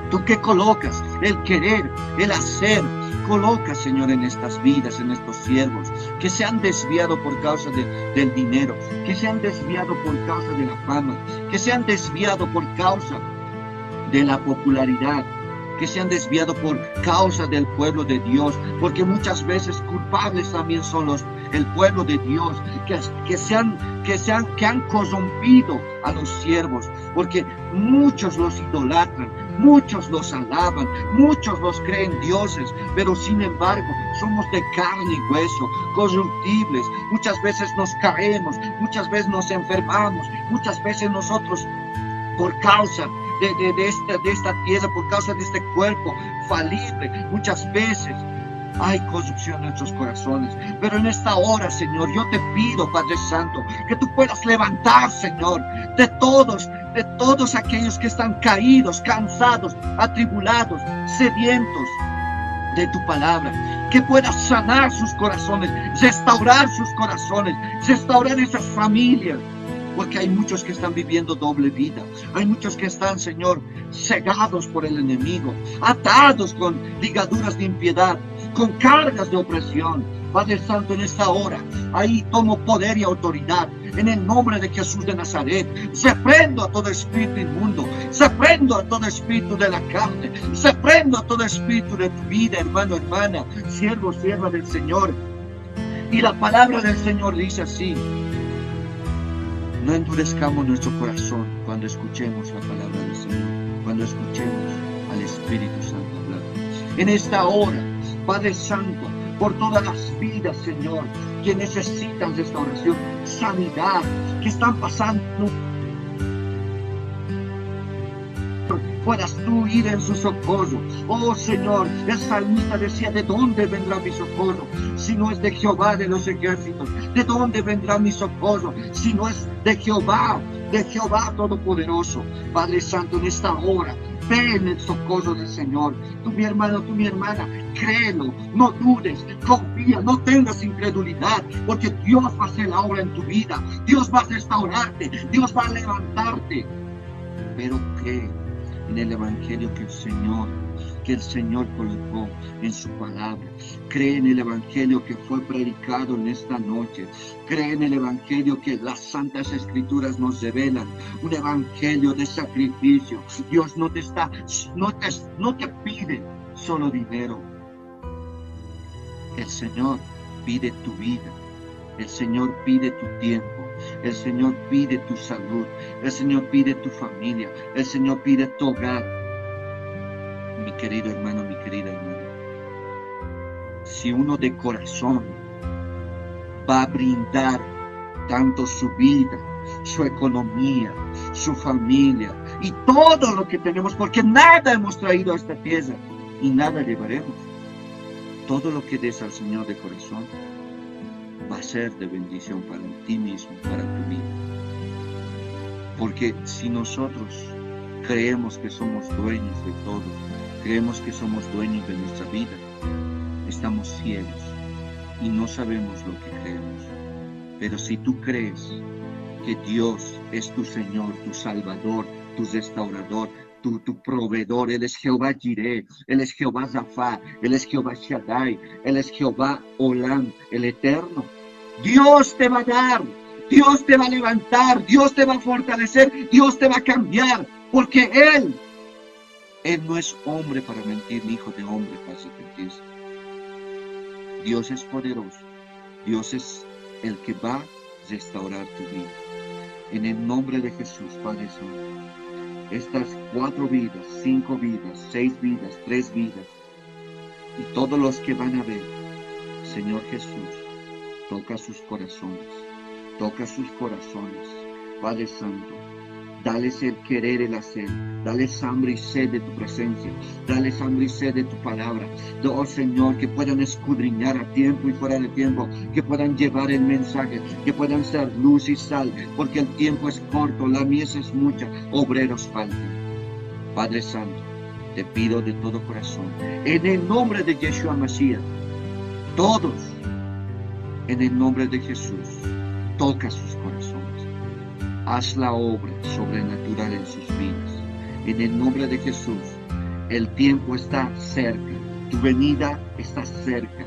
tú que colocas el querer, el hacer, coloca, Señor, en estas vidas, en estos siervos que se han desviado por causa del dinero, que se han desviado por causa de la fama, que se han desviado por causa de la popularidad, que se han desviado por causa del pueblo de Dios, porque muchas veces culpables también son el pueblo de Dios, que han corrompido a los siervos, porque muchos los idolatran, muchos los alaban, muchos los creen dioses, pero sin embargo somos de carne y hueso, corruptibles. Muchas veces nos caemos, muchas veces nos enfermamos, muchas veces nosotros, por causa de esta tierra, por causa de este cuerpo falible, muchas veces hay corrupción en nuestros corazones. Pero en esta hora, Señor, yo te pido, Padre Santo, que tú puedas levantar, Señor, de todos aquellos que están caídos, cansados, atribulados, sedientos de tu palabra, que puedas sanar sus corazones, restaurar sus corazones, restaurar esas familias. Porque hay muchos que están viviendo doble vida. Hay muchos que están, Señor, cegados por el enemigo, atados con ligaduras de impiedad, con cargas de opresión. Padre Santo, en esta hora, ahí tomo poder y autoridad. En el nombre de Jesús de Nazaret, reprendo a todo espíritu inmundo, reprendo a todo espíritu de la carne, reprendo a todo espíritu de tu vida, hermano, hermana, siervo, sierva del Señor. Y la palabra del Señor dice así: no endurezcamos nuestro corazón cuando escuchemos la palabra del Señor, cuando escuchemos al Espíritu Santo hablar. En esta hora, Padre Santo, por todas las vidas, Señor, que necesitan restauración, sanidad, que están pasando, puedas tú ir en su socorro. Oh Señor, el salmista decía: ¿de dónde vendrá mi socorro? Si no es de Jehová de los ejércitos. ¿De dónde vendrá mi socorro? Si no es de Jehová Todopoderoso. Padre Santo, en esta hora, ve en el socorro del Señor. Tú, mi hermano, tú, mi hermana, créelo, no dudes, confía, no tengas incredulidad, porque Dios va a hacer la obra en tu vida. Dios va a restaurarte, Dios va a levantarte. Pero cree en el evangelio que el Señor colocó en su palabra. Cree en el evangelio que fue predicado en esta noche. Cree en el evangelio que las santas escrituras nos revelan, un evangelio de sacrificio. Dios no te pide solo dinero. El Señor pide tu vida. El Señor pide tu tiempo. El Señor pide tu salud. El Señor pide tu familia. El Señor pide tu hogar. Mi querido hermano, mi querida hermana, si uno de corazón va a brindar tanto su vida, su economía, su familia y todo lo que tenemos, porque nada hemos traído a esta tierra y nada llevaremos, todo lo que des al Señor de corazón va a ser de bendición para ti mismo, para tu vida. Porque si nosotros creemos que somos dueños de todo, creemos que somos dueños de nuestra vida, estamos ciegos y no sabemos lo que creemos. Pero si tú crees que Dios es tu Señor, tu Salvador, tu restaurador, tu proveedor, Él es Jehová Jireh, Él es Jehová Rapha, Él es Jehová Shaddai, Él es Jehová Olam, el Eterno, Dios te va a dar, Dios te va a levantar, Dios te va a fortalecer, Dios te va a cambiar, porque Él no es hombre para mentir, ni hijo de hombre para arrepentirse. Dios es poderoso. Dios es el que va a restaurar tu vida. En el nombre de Jesús, Padre Santo, estas 4 vidas, 5 vidas, 6 vidas, 3 vidas, y todos los que van a ver, Señor Jesús, toca sus corazones, Padre Santo. Dales el querer, el hacer. Dales hambre y sed de tu presencia. Dales hambre y sed de tu palabra. Oh Señor, que puedan escudriñar a tiempo y fuera de tiempo. Que puedan llevar el mensaje. Que puedan ser luz y sal. Porque el tiempo es corto, la mies es mucha. Obreros faltan. Padre Santo, te pido de todo corazón, en el nombre de Yeshua Mashiach, todos, en el nombre de Jesús, toca sus corazones. Haz la obra sobrenatural en sus vidas. En el nombre de Jesús, el tiempo está cerca, tu venida está cerca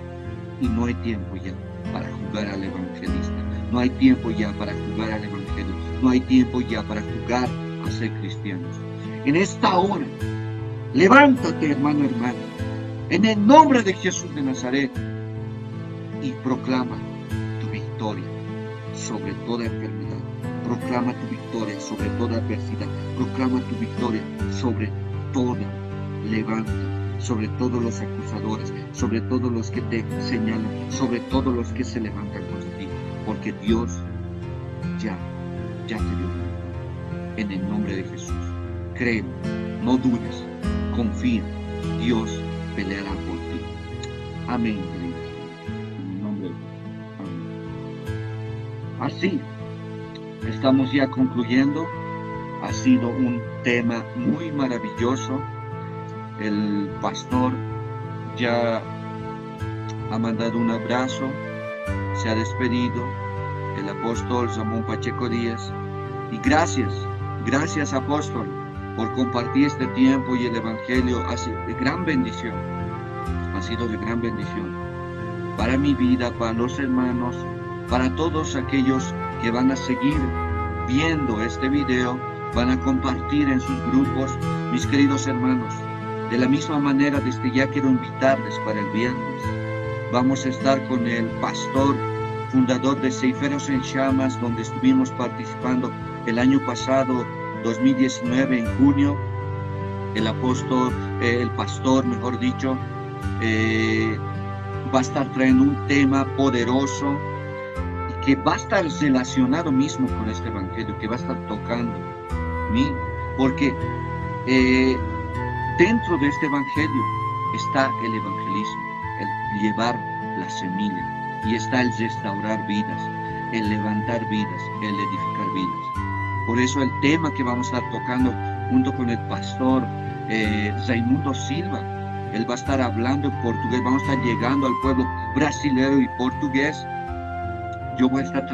y no hay tiempo ya para jugar al evangelista. No hay tiempo ya para jugar al evangelio. No hay tiempo ya para jugar a ser cristianos. En esta hora, levántate, hermano, hermana, en el nombre de Jesús de Nazaret y proclama tu victoria sobre toda enfermedad. Proclama tu victoria sobre toda adversidad. Proclama tu victoria sobre toda levanta, sobre todos los acusadores, sobre todos los que te señalan, sobre todos los que se levantan contra ti, porque Dios ya te dio. En el nombre de Jesús, cree, no dudes, confía, Dios peleará por ti. Amén, queridos. En el nombre de Jesús. Amén. Así, estamos ya concluyendo. Ha sido un tema muy maravilloso. El pastor ya ha mandado un abrazo, se ha despedido, el apóstol Ramón Pacheco Díaz. Y gracias apóstol, por compartir este tiempo y el evangelio. Ha sido de gran bendición, para mi vida, para los hermanos, para todos aquellos que van a seguir viendo este video, van a compartir en sus grupos. Mis queridos hermanos, de la misma manera, desde ya quiero invitarles para el viernes. Vamos a estar con el pastor, fundador de Ceiferos en Llamas, donde estuvimos participando el año pasado, 2019, en junio. El pastor, mejor dicho, va a estar trayendo un tema poderoso y que va a estar relacionado mismo con este evangelio, que va a estar tocando mí, porque dentro de este evangelio está el evangelismo, el llevar la semilla, y está el restaurar vidas, el levantar vidas, el edificar vidas. Por eso el tema que vamos a estar tocando junto con el pastor Raimundo Silva, él va a estar hablando en portugués. Vamos a estar llegando al pueblo brasileño y portugués. Yo voy a estar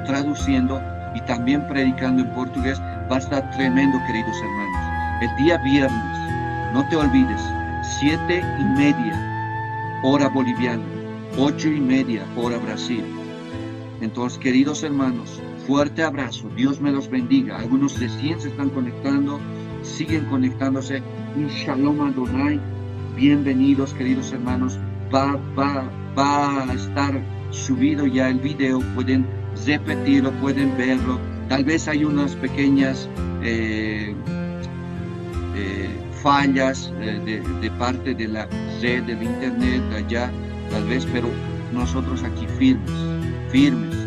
traduciendo y también predicando en portugués. Va a estar tremendo, queridos hermanos. El día viernes, no te olvides, 7:30 hora boliviana, 8:30 hora Brasil. Entonces, queridos hermanos, fuerte abrazo, Dios me los bendiga. Algunos recién se están conectando, siguen conectándose. Un Shalom Adonai. Bienvenidos, queridos hermanos. Va a estar subido ya el video, pueden repetirlo, pueden verlo. Tal vez hay unas pequeñas fallas de parte de la red del internet allá, tal vez, pero nosotros aquí firmes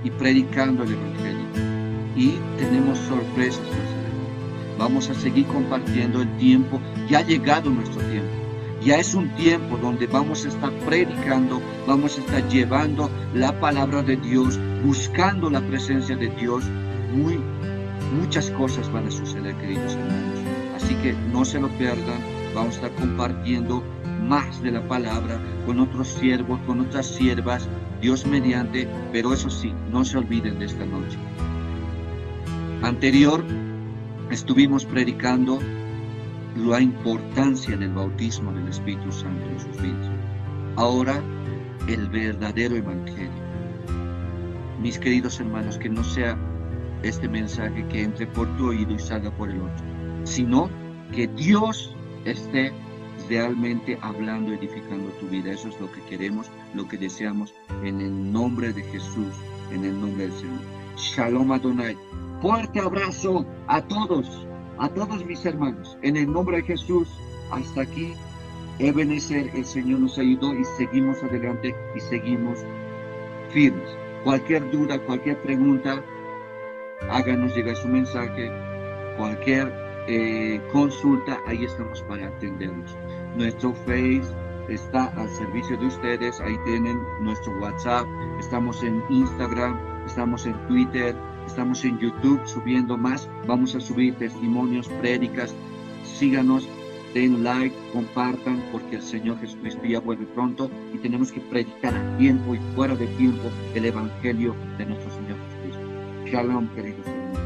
y predicando el evangelio, y tenemos sorpresas más adelante. Vamos a seguir compartiendo el tiempo. Ya ha llegado nuestro tiempo. Ya es un tiempo donde vamos a estar predicando, vamos a estar llevando la palabra de Dios, buscando la presencia de Dios. Muchas cosas van a suceder, queridos hermanos. Así que no se lo pierdan. Vamos a estar compartiendo más de la palabra con otros siervos, con otras siervas, Dios mediante. Pero eso sí, no se olviden de esta noche. Anterior estuvimos predicando la importancia del bautismo del Espíritu Santo en sus vidas. Ahora, el verdadero evangelio. Mis queridos hermanos, que no sea este mensaje que entre por tu oído y salga por el otro, sino que Dios esté realmente hablando, edificando tu vida. Eso es lo que queremos, lo que deseamos, en el nombre de Jesús, en el nombre del Señor. Shalom Adonai. Fuerte abrazo a todos mis hermanos, en el nombre de Jesús. Hasta aquí, Ebenezer, el Señor nos ayudó y seguimos adelante y seguimos firmes. Cualquier duda, cualquier pregunta, háganos llegar su mensaje. Cualquier consulta, ahí estamos para atendernos. Nuestro Face está al servicio de ustedes. Ahí tienen nuestro WhatsApp. Estamos en Instagram, estamos en Twitter, estamos en YouTube subiendo más. Vamos a subir testimonios, prédicas. Síganos, den like, compartan, porque el Señor Jesucristo ya vuelve pronto y tenemos que predicar a tiempo y fuera de tiempo el Evangelio de nuestro Señor Jesucristo. Shalom, queridos hermanos.